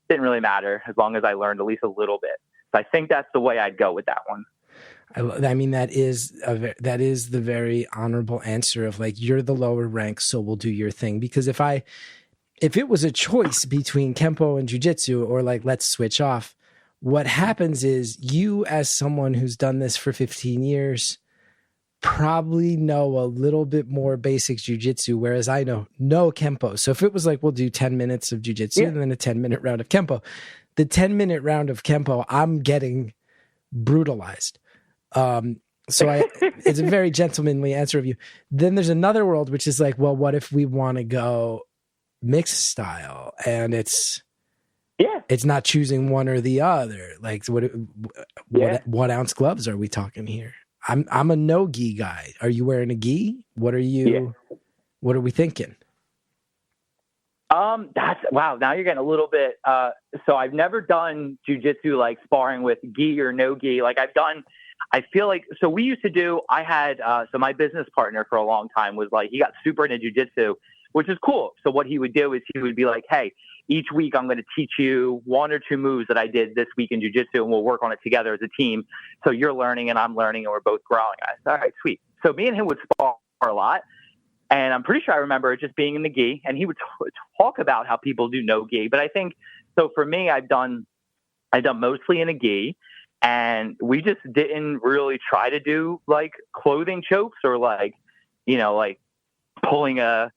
didn't really matter as long as I learned at least a little bit. So I think that's the way I'd go with that one. I mean, that is the very honorable answer of like, you're the lower rank, so we'll do your thing. Because if I if it was a choice between Kempo and Jiu-Jitsu, or like, let's switch off, what happens is you, as someone who's done this for 15 years, probably know a little bit more basic Jiu-Jitsu, whereas I know no Kempo. So if it was like, we'll do 10 minutes of Jiu-Jitsu and then a 10-minute round of Kempo, the 10-minute round of Kempo, I'm getting brutalized. It's a very gentlemanly answer of you. Then there's another world, which is like, well, what if we want to go mixed style? And it's not choosing one or the other. Like what ounce gloves are we talking here? I'm a no gi guy. Are you wearing a gi? What are we thinking? Wow. Now you're getting a little bit, so I've never done jujitsu like sparring with gi or no gi. Like I feel like, so we used to do, so my business partner for a long time was like, he got super into jujitsu, which is cool. So what he would do is he would be like, hey, each week I'm going to teach you one or two moves that I did this week in jiu-jitsu, and we'll work on it together as a team. So you're learning and I'm learning and we're both growing. I said, all right, sweet. So me and him would spar a lot. And I'm pretty sure I remember it just being in the gi, and he would talk about how people do no gi. But I think, so for me, I've done mostly in a gi, and we just didn't really try to do like clothing chokes or like, like pulling a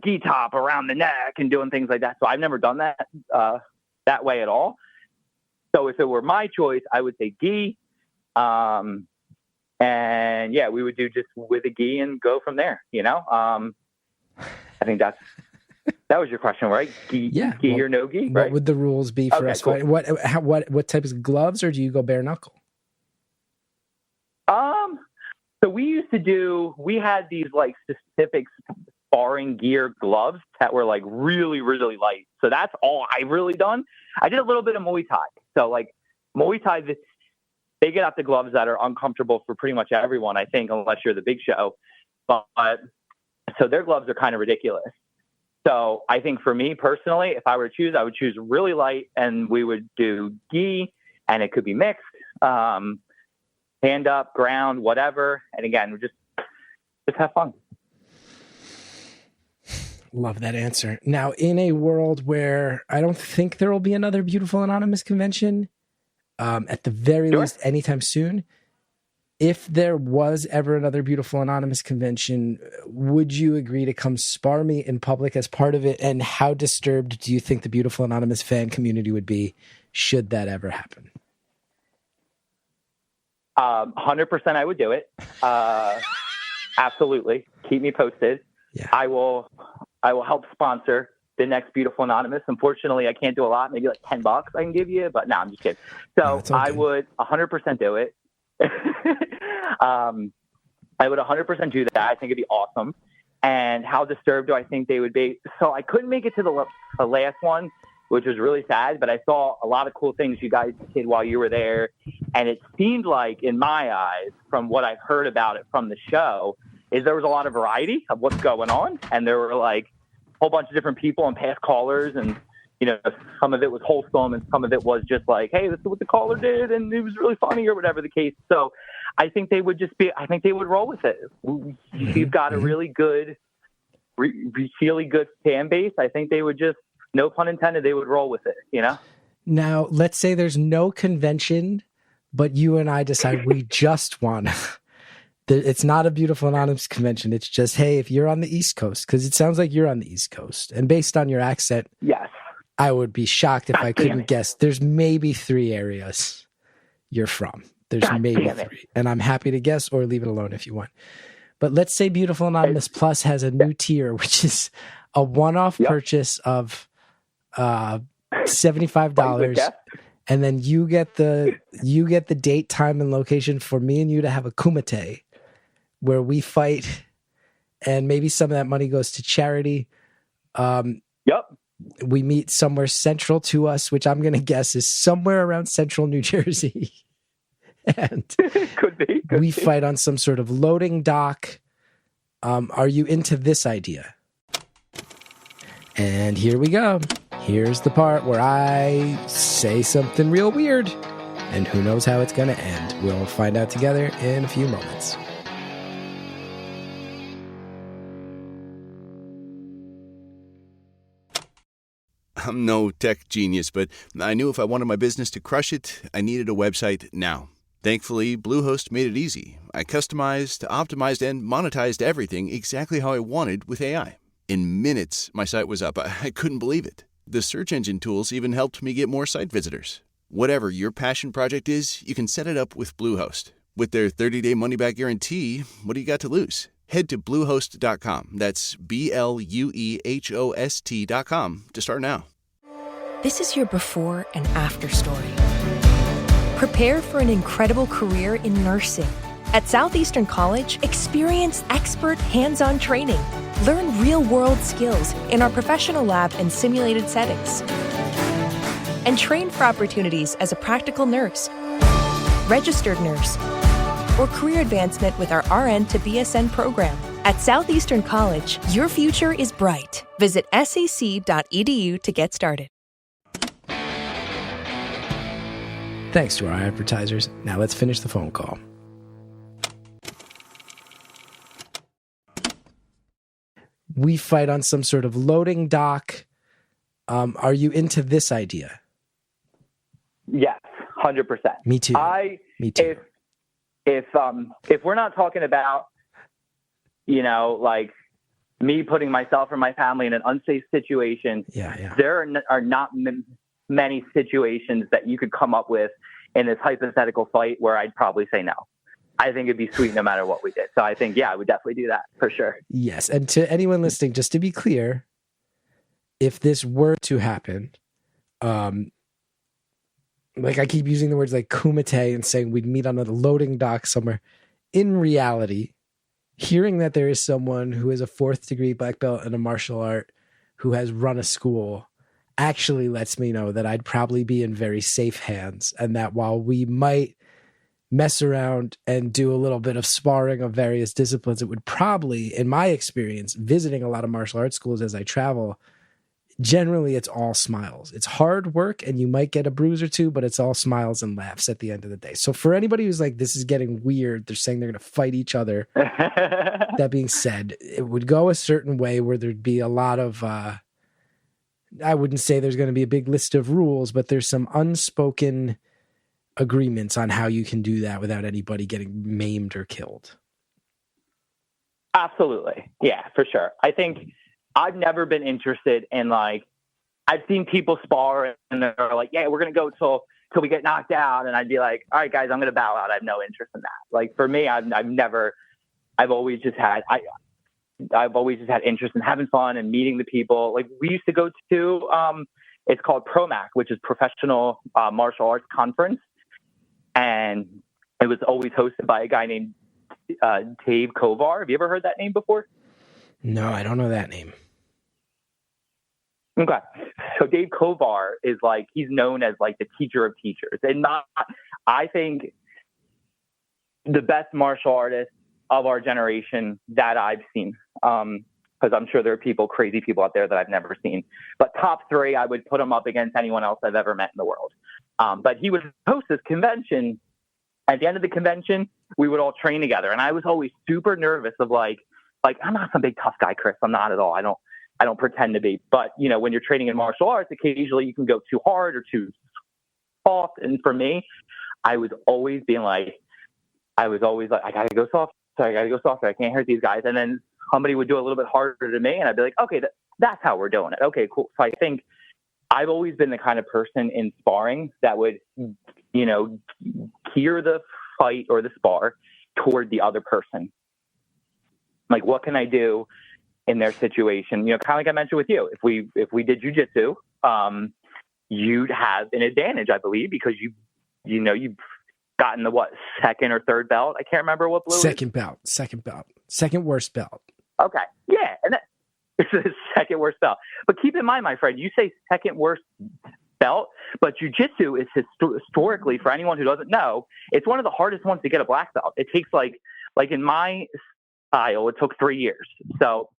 gi top around the neck and doing things like that. So I've never done that that way at all. So if it were my choice, I would say gi. And yeah, we would do just with a gi and go from there. I think that was your question, right? Gi or no gi? What right? would the rules be for us? Cool. What type of gloves, or do you go bare knuckle? So we had these like specific sparring gear gloves that were like really, really light. So that's all I've really done. I did a little bit of Muay Thai. So like Muay Thai, they get out the gloves that are uncomfortable for pretty much everyone, I think, unless you're the big show. But so their gloves are kind of ridiculous. So I think for me personally, if I were to choose, I would choose really light, and we would do gi, and it could be mixed, hand up, ground, whatever. And again, we just have fun. Love that answer. Now, in a world where I don't think there will be another Beautiful Anonymous convention, at the very least, anytime soon, if there was ever another Beautiful Anonymous convention, would you agree to come spar me in public as part of it? And how disturbed do you think the Beautiful Anonymous fan community would be should that ever happen? 100% I would do it. Absolutely. Keep me posted. Yeah. I will help sponsor the next Beautiful Anonymous. Unfortunately, I can't do a lot, maybe like $10 I can give you, but no, I'm just kidding. So I would 100% do it. I would 100% do that. I think it'd be awesome. And how disturbed do I think they would be? So I couldn't make it to the last one, which was really sad, but I saw a lot of cool things you guys did while you were there. And it seemed like, in my eyes, from what I've heard about it from the show, is there was a lot of variety of what's going on. And there were like a whole bunch of different people and past callers, and some of it was wholesome and some of it was just like, hey, this is what the caller did and it was really funny, or whatever the case. So I think they would roll with it. You've got a really good, really good fan base. I think they would just, no pun intended, they would roll with it, Now, let's say there's no convention, but you and I decide we just want it's not a Beautiful Anonymous convention. It's just, hey, if you're on the East Coast, because it sounds like you're on the East Coast, and based on your accent, yes, I would be shocked if I couldn't guess. There's maybe 3 areas you're from. There's maybe 3. And I'm happy to guess or leave it alone if you want. But let's say Beautiful Anonymous Plus has a new tier, which is a one-off purchase of $75. And then you get the date, time, and location for me and you to have a kumite where we fight, and maybe some of that money goes to charity. We meet somewhere central to us, which I'm going to guess is somewhere around central New Jersey. And could be. We fight on some sort of loading dock. Are you into this idea? And here we go. Here's the part where I say something real weird, and who knows how it's going to end. We'll find out together in a few moments. I'm no tech genius, but I knew if I wanted my business to crush it, I needed a website now. Thankfully, Bluehost made it easy. I customized, optimized, and monetized everything exactly how I wanted with AI. In minutes, my site was up. I couldn't believe it. The search engine tools even helped me get more site visitors. Whatever your passion project is, you can set it up with Bluehost. With their 30-day money-back guarantee, what do you got to lose? Head to Bluehost.com. That's BLUEHOST.com to start now. This is your before and after story. Prepare for an incredible career in nursing. At Southeastern College, experience expert hands-on training. Learn real-world skills in our professional lab and simulated settings. And train for opportunities as a practical nurse, registered nurse, or career advancement with our RN to BSN program. At Southeastern College, your future is bright. Visit sac.edu to get started. Thanks to our advertisers. Now let's finish the phone call. We fight on some sort of loading dock. Are you into this idea? Yes, 100%. Me too. Me too. If we're not talking about, like me putting myself or my family in an unsafe situation, there are not many situations that you could come up with in this hypothetical fight where I'd probably say no. I think it'd be sweet no matter what we did. So I think, I would definitely do that for sure. Yes. And to anyone listening, just to be clear, if this were to happen, like I keep using the words like kumite and saying we'd meet on a loading dock somewhere. In reality, hearing that there is someone who is a 4th degree black belt in a martial art who has run a school actually lets me know that I'd probably be in very safe hands, and that while we might mess around and do a little bit of sparring of various disciplines, it would probably, in my experience, visiting a lot of martial arts schools as I travel, generally it's all smiles. It's hard work and you might get a bruise or two, but it's all smiles and laughs at the end of the day. So for anybody who's like, this is getting weird, they're saying they're going to fight each other. That being said, it would go a certain way where there'd be a lot of, I wouldn't say there's going to be a big list of rules, but there's some unspoken agreements on how you can do that without anybody getting maimed or killed. Absolutely. Yeah, for sure. I think I've never been interested in like, I've seen people spar and they're like, yeah, we're going to go till we get knocked out. And I'd be like, all right, guys, I'm going to bow out. I have no interest in that. Like for me, I've always just had interest in having fun and meeting the people. Like we used to go to, it's called ProMac, which is Professional Martial Arts Conference. And it was always hosted by a guy named Dave Kovar. Have you ever heard that name before? No, I don't know that name. Okay. So Dave Kovar is like, he's known as like the teacher of teachers. And I think the best martial artist of our generation that I've seen. Because I'm sure there are crazy people out there that I've never seen. But top 3, I would put him up against anyone else I've ever met in the world. But he would host this convention. At the end of the convention, we would all train together. And I was always super nervous of like, I'm not some big tough guy, Chris. I'm not at all. I don't pretend to be. But, when you're training in martial arts, occasionally you can go too hard or too soft. And for me, I was always like, I got to go soft. So I got to go softer. I can't hurt these guys. And then somebody would do a little bit harder to me. And I'd be like, okay, that's how we're doing it. Okay, cool. So I think I've always been the kind of person in sparring that would, gear the fight or the spar toward the other person. Like, what can I do in their situation? Kind of like I mentioned with you, if we did jujitsu, you'd have an advantage, I believe, because you've gotten the second or third belt. I can't remember what blue. Second worst belt. Okay, yeah, and it's the second worst belt. But keep in mind, my friend, you say second worst belt, but jiu-jitsu is historically, for anyone who doesn't know, it's one of the hardest ones to get a black belt. It takes like in my style, it took 3 years. So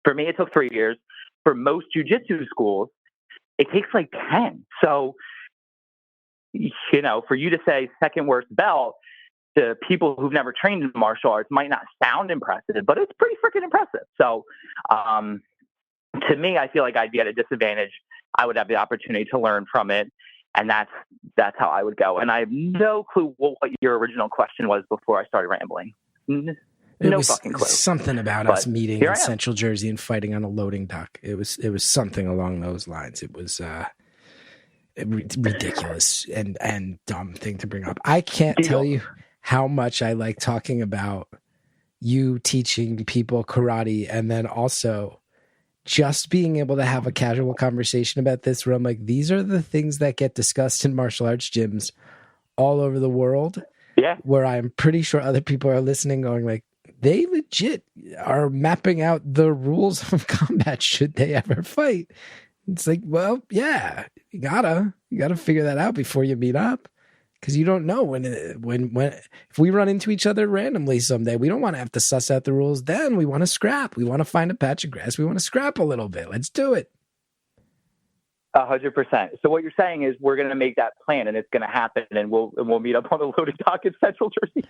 for me, it took 3 years. For most jiu-jitsu schools, it takes like 10. So, for you to say second worst belt to people who've never trained in martial arts might not sound impressive, but it's pretty freaking impressive. So, to me, I feel like I'd be at a disadvantage I would have the opportunity to learn from it. And that's how I would go. And I have no clue what your original question was before I started rambling. It was fucking clue. Something about us meeting in Central Jersey and fighting on a loading dock. It was something along those lines. It was ridiculous and dumb thing to bring up. I can't tell you how much I like talking about you teaching people karate, and then also just being able to have a casual conversation about this where I'm like, these are the things that get discussed in martial arts gyms all over the world. Yeah. Where I'm pretty sure other people are listening going like, they legit are mapping out the rules of combat should they ever fight. It's like, well, yeah, you gotta figure that out before you meet up. Because you don't know when if we run into each other randomly someday, we don't want to have to suss out the rules. Then we want to scrap. We want to find a patch of grass. We want to scrap a little bit. Let's do it. 100%. So what you're saying is we're going to make that plan, and it's going to happen, and we'll meet up on the loading dock in Central Jersey.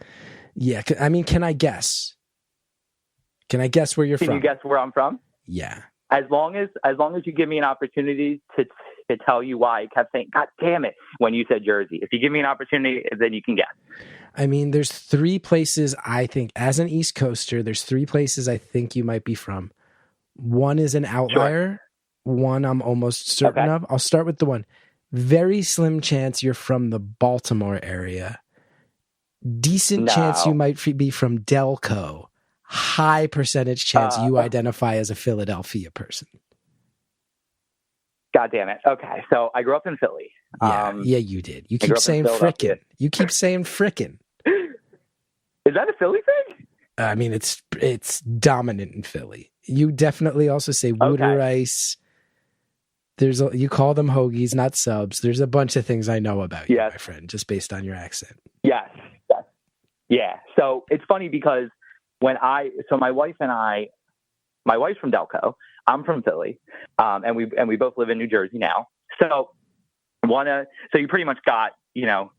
Yeah, I mean, can I guess? Can I guess where you're from? Can you guess where I'm from? Yeah. As long as you give me an opportunity to tell you why, I kept saying, God damn it, when you said Jersey. If you give me an opportunity, then you can guess. I mean, there's 3 places I think, as an East Coaster, there's 3 places I think you might be from. One is an outlier. Sure. One I'm almost certain of. I'll start with the one. Very slim chance you're from the Baltimore area. Decent chance you might be from Delco. High percentage chance you identify as a Philadelphia person. God damn it. Okay. So I grew up in Philly. Yeah, you did. You keep saying frickin'. You keep saying frickin'. Is that a Philly thing? I mean, it's dominant in Philly. You definitely also say Wooder Ice. You call them hoagies, not subs. There's a bunch of things I know about you, my friend, just based on your accent. Yes. Yeah. So it's funny because my wife's from Delco. I'm from Philly, and we both live in New Jersey now. So you pretty much got, you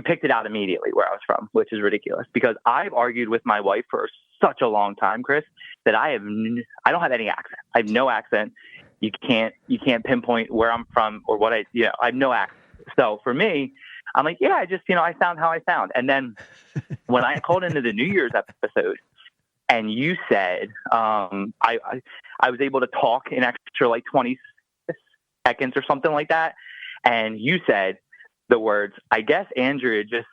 picked it out immediately where I was from, which is ridiculous because I've argued with my wife for such a long time, Chris, that I don't have any accent. I have no accent. You can't pinpoint where I'm from or what I have no accent. So for me, I'm like, I just, I sound how I sound. And then when I called into the New Year's episode, and you said, I was able to talk in extra like 20 seconds or something like that. And you said the words, I guess Andrea just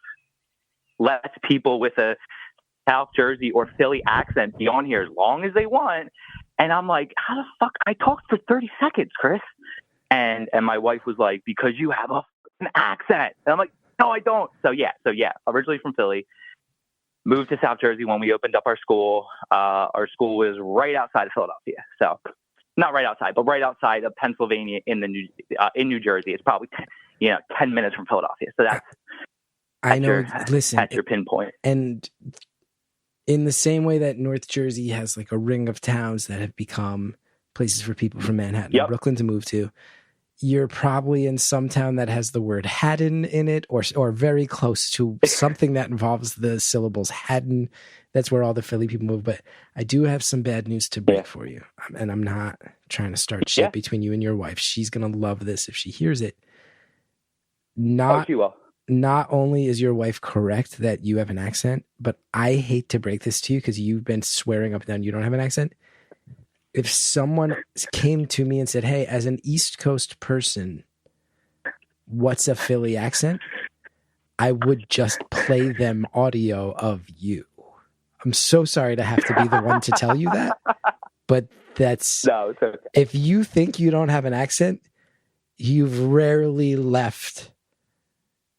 lets people with a South Jersey or Philly accent be on here as long as they want. And I'm like, how the fuck? I talked for 30 seconds, Chris. And my wife was like, because you have an accent. And I'm like, no, I don't. So yeah, originally from Philly. Moved to South Jersey when we opened up our school. Our school was right outside of Philadelphia. So not right outside, but right outside of Pennsylvania in New Jersey. It's probably 10 minutes from Philadelphia. So that's your pinpoint. And in the same way that North Jersey has like a ring of towns that have become places for people from Manhattan and Brooklyn to move to, you're probably in some town that has the word Haddon in it or very close to something that involves the syllables Haddon. That's where all the Philly people move. But I do have some bad news to break for you. And I'm not trying to start shit between you and your wife. She's going to love this if she hears it. She will. Not only is your wife correct that you have an accent, but I hate to break this to you because you've been swearing up and down you don't have an accent. If someone came to me and said, hey, as an East Coast person, what's a Philly accent? I would just play them audio of you. I'm so sorry to have to be the one to tell you that, but it's okay. If you think you don't have an accent, you've rarely left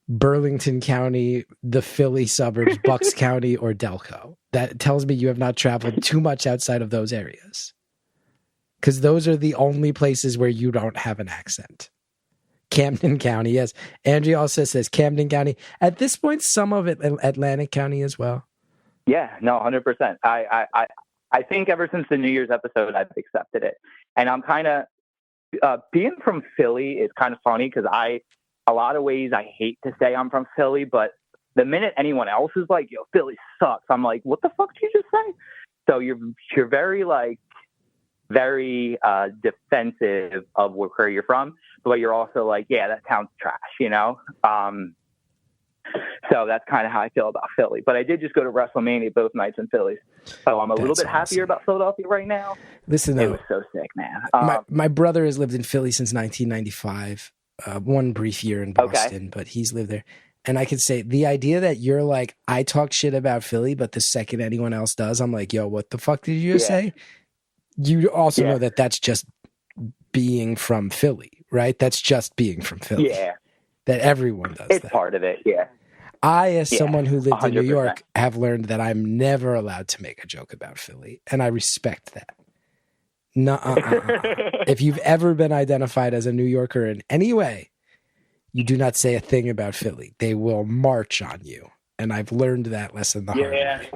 Burlington County, the Philly suburbs, Bucks County, or Delco. That tells me you have not traveled too much outside of those areas. Because those are the only places where you don't have an accent. Camden County, yes. Andrea also says Camden County. At this point, some of it Atlantic County as well. Yeah, no, 100%. I think ever since the New Year's episode, I've accepted it. And I'm kind of, being from Philly is kind of funny because a lot of ways I hate to say I'm from Philly, but the minute anyone else is like, yo, Philly sucks, I'm like, what the fuck did you just say? So you're very very defensive of where you're from, but you're also like, yeah, that town's trash, you know? So that's kind of how I feel about Philly. But I did just go to WrestleMania both nights in Philly. So I'm a little bit happier about Philadelphia right now. Listen, it though, was so sick, man. my brother has lived in Philly since 1995, one brief year in Boston, but he's lived there. And I can say the idea that you're like, I talk shit about Philly, but the second anyone else does, I'm like, yo, what the fuck did you just say? You also know that that's just being from Philly, right? That's just being from Philly. Yeah. That everyone does it's that. part of it, yeah. I, as someone who lived 100%. in New York, have learned that I'm never allowed to make a joke about Philly. And I respect that. If you've ever been identified as a New Yorker in any way, you do not say a thing about Philly. They will march on you. And I've learned that lesson the hard way.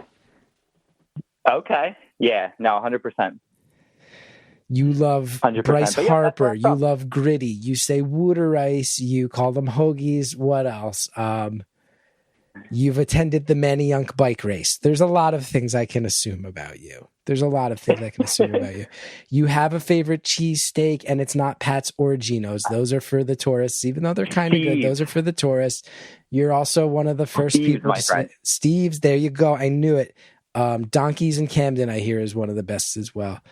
Okay. Yeah. No, 100%. You love 100%. Bryce But Harper. You love Gritty. You say Wooder Ice. You call them hoagies. What else? You've attended the Manayunk bike race. There's a lot of things I can assume about you. You have a favorite cheesesteak, and it's not Pat's or Gino's. Those are for the tourists, even though they're kind of good. Those are for the tourists. You're also one of the first people to say, Steve's, there you go. I knew it. Donkeys in Camden, I hear, is one of the best as well.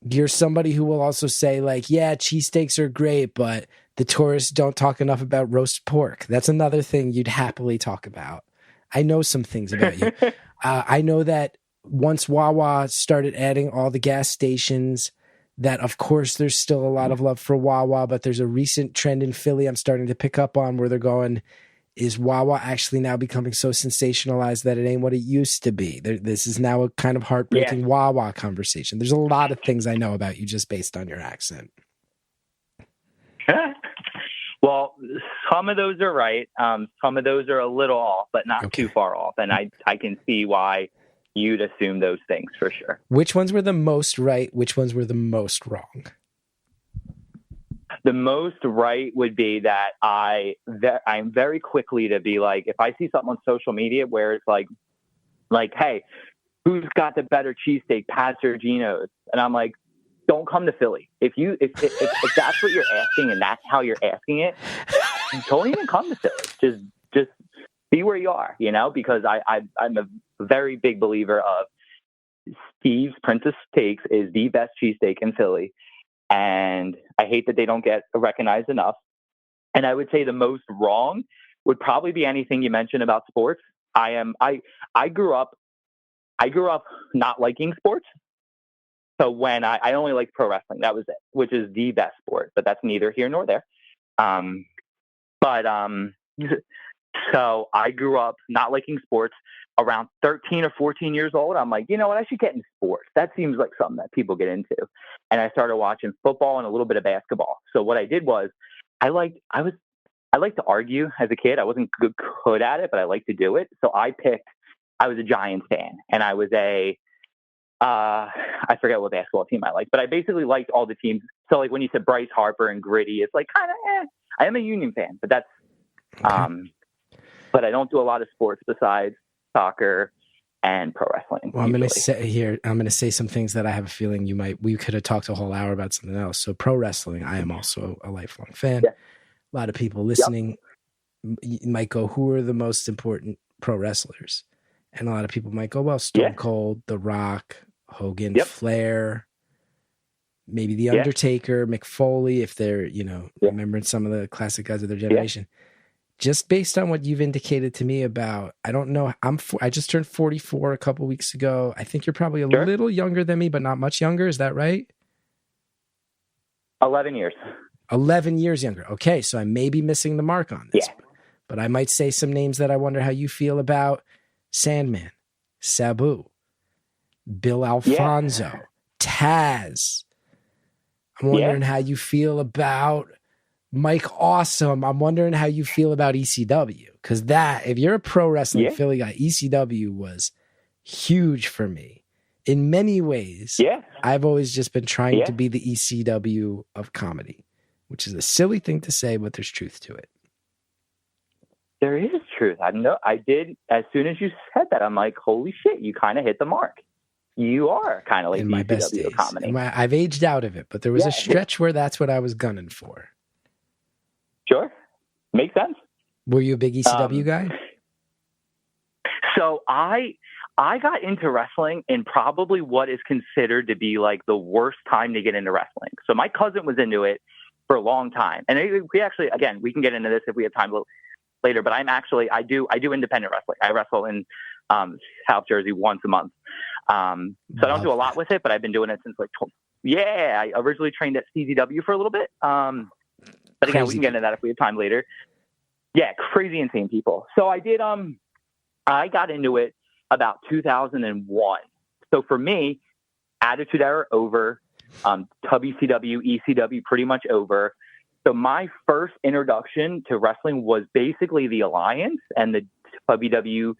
You're somebody who will also say, like, yeah, cheesesteaks are great, but the tourists don't talk enough about roast pork. That's another thing you'd happily talk about. I know some things about you. I know that once Wawa started adding all the gas stations, that of course there's still a lot of love for Wawa, but there's a recent trend in Philly I'm starting to pick up on where they're going, is Wawa actually now becoming so sensationalized that it ain't what it used to be? This is now a kind of heartbreaking Wawa conversation. There's a lot of things I know about you just based on your accent. Well, some of those are right. Some of those are a little off, but not too far off. And I can see why you'd assume those things for sure. Which ones were the most right? Which ones were the most wrong? The most right would be that I'm very quickly to be like, if I see something on social media where it's like, hey, who's got the better cheesesteak, Pat's or Gino's? And I'm like, don't come to Philly. If that's what you're asking and that's how you're asking it, don't even come to Philly. Just be where you are, you know, because I'm a very big believer of Steve's Princess Steaks is the best cheesesteak in Philly. And I hate that they don't get recognized enough. And I would say the most wrong would probably be anything you mentioned about sports. I grew up not liking sports. So when I only liked pro wrestling, that was it, which is the best sport, but that's neither here nor there. So I grew up not liking sports. Around 13 or 14 years old, I'm like, you know what? I should get in sports. That seems like something that people get into. And I started watching football and a little bit of basketball. So what I did was I liked to argue as a kid. I wasn't good at it, but I liked to do it. So I was a Giants fan, and I was I forget what basketball team I liked, but I basically liked all the teams. So like when you said Bryce Harper and Gritty, it's like kind of I am a Union fan, but that's but I don't do a lot of sports besides soccer and pro wrestling. Well, I'm going to say some things that I have a feeling we could have talked a whole hour about something else. So pro wrestling, I am also a lifelong fan. Yeah. A lot of people listening might go, who are the most important pro wrestlers? And a lot of people might go, well, Stone Cold, The Rock, Hogan, Flair, maybe The Undertaker, Mick Foley, if they're, remembering some of the classic guys of their generation. Just based on what you've indicated to me about, I don't know, I just turned 44 a couple weeks ago. I think you're probably a little younger than me, but not much younger. Is that right? 11 years. 11 years younger. Okay, so I may be missing the mark on this. Yeah. But I might say some names that I wonder how you feel about. Sandman, Sabu, Bill Alfonso, Taz. I'm wondering how you feel about Mike Awesome. I'm wondering how you feel about ECW. Because if you're a pro wrestling Philly guy, ECW was huge for me. In many ways, I've always just been trying to be the ECW of comedy, which is a silly thing to say, but there's truth to it. There is truth. I did. As soon as you said that, I'm like, holy shit, you kind of hit the mark. You are kind of like in my best days. comedy. I've aged out of it, but there was a stretch where that's what I was gunning for. Sure. Makes sense. Were you a big ECW guy? So I got into wrestling in probably what is considered to be like the worst time to get into wrestling. So my cousin was into it for a long time. And we actually, again, we can get into this if we have time later, but I do independent wrestling. I wrestle in South Jersey once a month. So I don't do a lot with it, but I've been doing it since I originally trained at CZW for a little bit. But again, we can get into that if we have time later. Yeah, crazy insane people. So I got into it about 2001. So for me, Attitude Era over, WCW, ECW pretty much over. So my first introduction to wrestling was basically the Alliance and the WWF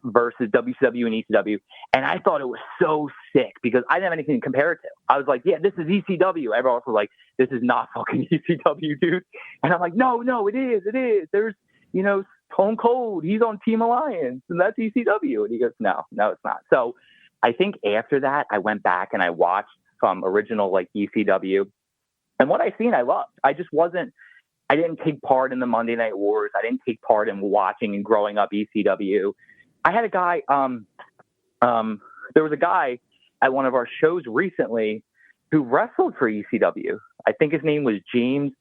versus WCW and ECW. And I thought it was so sick because I didn't have anything to compare it to. I was like, yeah, this is ECW. Everyone else was like, this is not fucking ECW, dude. And I'm like, no, it is. There's, Stone Cold. He's on Team Alliance and that's ECW. And he goes, no, it's not. So I think after that, I went back and I watched some original like ECW. And what I seen, I loved. I didn't take part in the Monday Night Wars. I didn't take part in watching and growing up ECW. I had a guy, there was a guy at one of our shows recently who wrestled for ECW. I think his name was James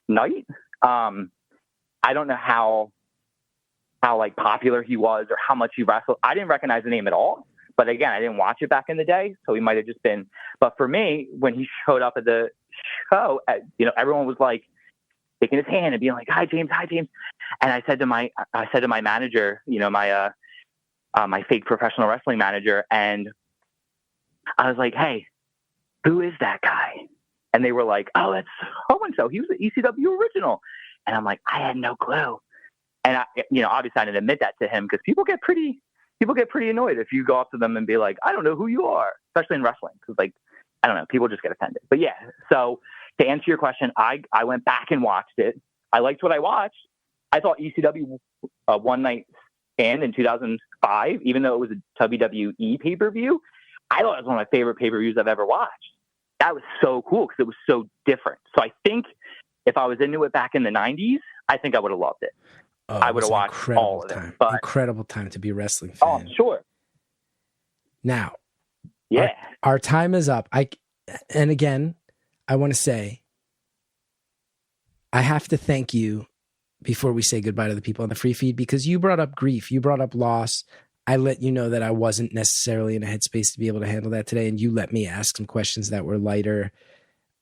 Knight. I don't know how like popular he was or how much he wrestled. I didn't recognize the name at all. But again, I didn't watch it back in the day, so he might have just been. But for me, when he showed up at the show, everyone was like taking his hand and being like, "Hi, James. Hi, James." And I said to my manager, my fake professional wrestling manager, and I was like, "Hey, who is that guy?" And they were like, "Oh, that's so and so. He was the ECW original." And I'm like, I had no clue. And obviously I didn't admit that to him because people get pretty annoyed if you go up to them and be like, I don't know who you are, especially in wrestling. Cause I don't know, people just get offended, but yeah. So to answer your question, I went back and watched it. I liked what I watched. I thought ECW One Night Stand in 2005, even though it was a WWE pay-per-view, I thought it was one of my favorite pay-per-views I've ever watched. That was so cool because it was so different. So I think if I was into it back in the 90s, I think I would have loved it. Oh, I would have watched all of it. But incredible time to be a wrestling fan. Oh, sure. Now, yeah, our time is up. And again, I want to say, I have to thank you before we say goodbye to the people on the free feed because you brought up grief, you brought up loss. I let you know that I wasn't necessarily in a headspace to be able to handle that today, and you let me ask some questions that were lighter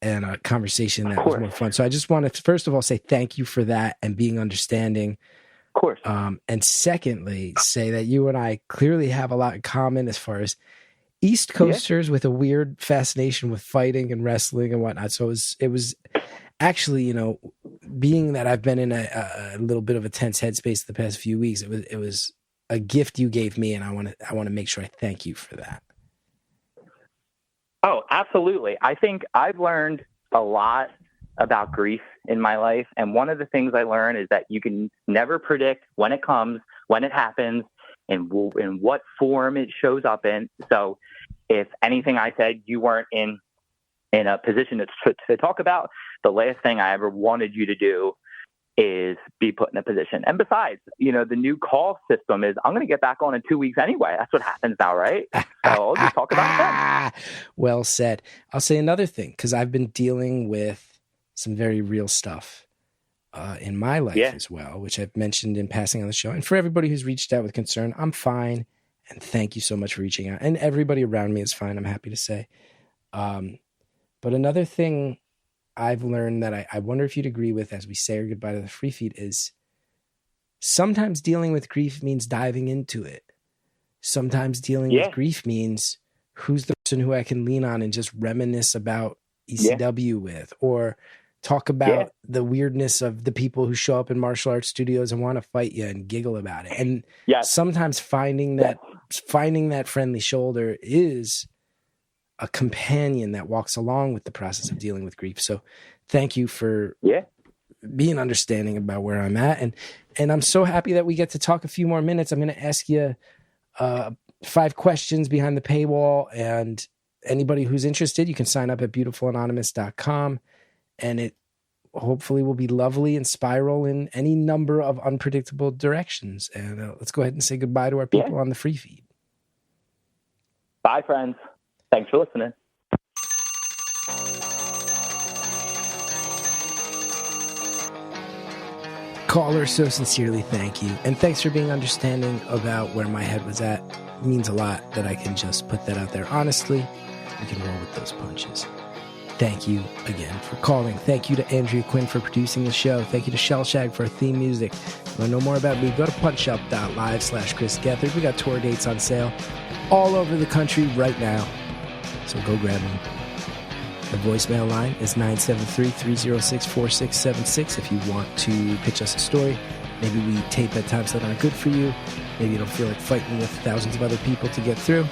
and a conversation that was more fun. So I just want to, first of all, say thank you for that and being understanding. Of course. And secondly, say that you and I clearly have a lot in common as far as East Coasters with a weird fascination with fighting and wrestling and whatnot. So it was actually, being that I've been in a little bit of a tense headspace the past few weeks, it was a gift you gave me, and I want to make sure I thank you for that. Oh, absolutely. I think I've learned a lot about grief in my life. And one of the things I learned is that you can never predict when it comes, when it happens, and in what form it shows up in. So if anything I said you weren't in a position to talk about, the last thing I ever wanted you to do is be put in a position. And besides, the new call system is I'm going to get back on in 2 weeks anyway. That's what happens now, right? So I'll just talk about that. Well said. I'll say another thing, because I've been dealing with some very real stuff in my life as well, which I've mentioned in passing on the show. And for everybody who's reached out with concern, I'm fine. And thank you so much for reaching out. And everybody around me is fine, I'm happy to say. But another thing I've learned that I wonder if you'd agree with as we say our goodbye to the free feed is sometimes dealing with grief means diving into it. Sometimes dealing with grief means who's the person who I can lean on and just reminisce about ECW with, or talk about the weirdness of the people who show up in martial arts studios and want to fight you and giggle about it. And sometimes finding that friendly shoulder is a companion that walks along with the process of dealing with grief. So thank you for being understanding about where I'm at. And I'm so happy that we get to talk a few more minutes. I'm going to ask you a 5 questions behind the paywall, and anybody who's interested, you can sign up at beautifulanonymous.com, and it hopefully will be lovely and spiral in any number of unpredictable directions. And let's go ahead and say goodbye to our people on the free feed. Bye, friends. Thanks for listening. Caller, so sincerely thank you. And thanks for being understanding about where my head was at. It means a lot that I can just put that out there honestly. We can roll with those punches. Thank you again for calling. Thank you to Andrea Quinn for producing the show. Thank you to Shellshag for our theme music. If you want to know more about me, go to punchup.live/Chris Gethard. We got tour dates on sale all over the country right now. So go grab them. The voicemail line is 973-306-4676 if you want to pitch us a story. Maybe we tape at times that aren't good for you. Maybe you don't feel like fighting with thousands of other people to get through.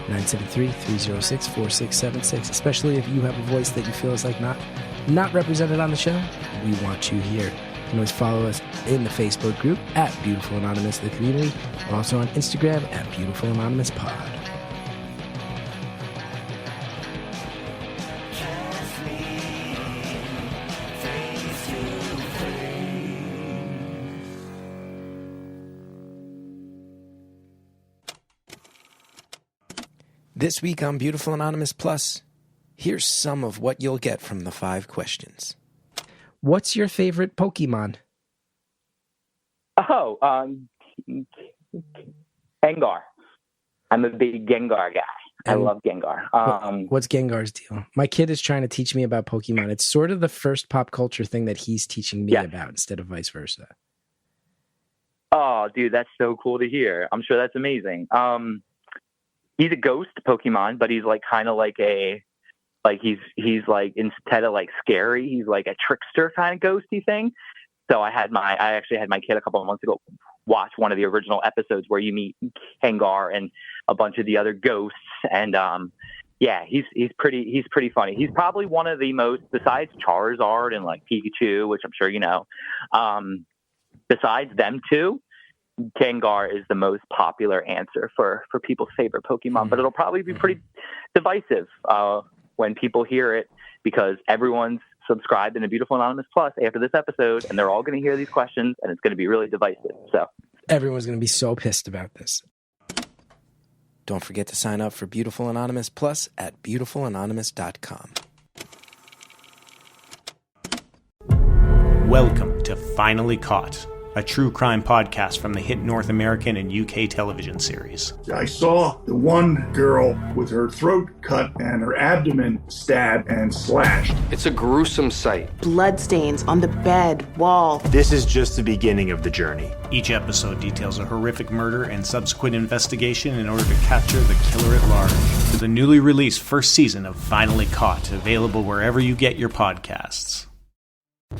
973-306-4676, especially if you have a voice that you feel is like not represented on the show. We want you here. You can always follow us in the Facebook group at Beautiful Anonymous, the community. We're also on Instagram at Beautiful Anonymous Pod. This week on Beautiful Anonymous Plus, here's some of what you'll get from the 5 questions. What's your favorite Pokemon? Oh, Gengar. I'm a big Gengar guy. I love Gengar. What's Gengar's deal? My kid is trying to teach me about Pokemon. It's sort of the first pop culture thing that he's teaching me about instead of vice versa. Oh, dude, that's so cool to hear. I'm sure that's amazing. He's a ghost Pokemon, but he's like kind of like he's like, instead of like scary, he's like a trickster kind of ghosty thing. So I actually had my kid a couple of months ago watch one of the original episodes where you meet Gengar and a bunch of the other ghosts. And he's pretty funny. He's probably one of the most, besides Charizard and like Pikachu, which I'm sure you know, besides them two, Gengar is the most popular answer for people's favorite Pokemon, but it'll probably be pretty divisive when people hear it, because everyone's subscribed in a Beautiful Anonymous Plus after this episode, and they're all going to hear these questions, and it's going to be really divisive. So everyone's going to be so pissed about this. Don't forget to sign up for Beautiful Anonymous Plus at beautifulanonymous.com. Welcome to Finally Caught, a true crime podcast from the hit North American and UK television series. I saw the one girl with her throat cut and her abdomen stabbed and slashed. It's a gruesome sight. Bloodstains on the bed, wall. This is just the beginning of the journey. Each episode details a horrific murder and subsequent investigation in order to capture the killer at large. To the newly released first season of Finally Caught, available wherever you get your podcasts.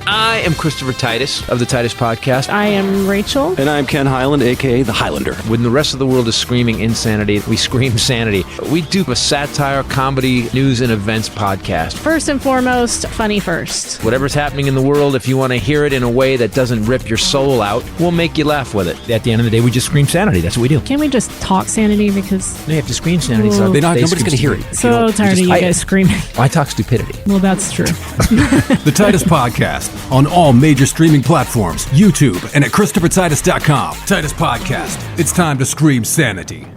I am Christopher Titus of the Titus Podcast. I am Rachel. And I'm Ken Highland, a.k.a. The Highlander. When the rest of the world is screaming insanity, we scream sanity. We do a satire, comedy, news, and events podcast. First and foremost, funny first. Whatever's happening in the world, if you want to hear it in a way that doesn't rip your soul out, we'll make you laugh with it. At the end of the day, we just scream sanity. That's what we do. Can't we just talk sanity? Because they have to scream sanity. So nobody's going to hear it. So tired of you guys screaming. I talk stupidity. Well, that's true. The Titus Podcast on all major streaming platforms, YouTube, and at ChristopherTitus.com. Titus Podcast. It's time to scream sanity.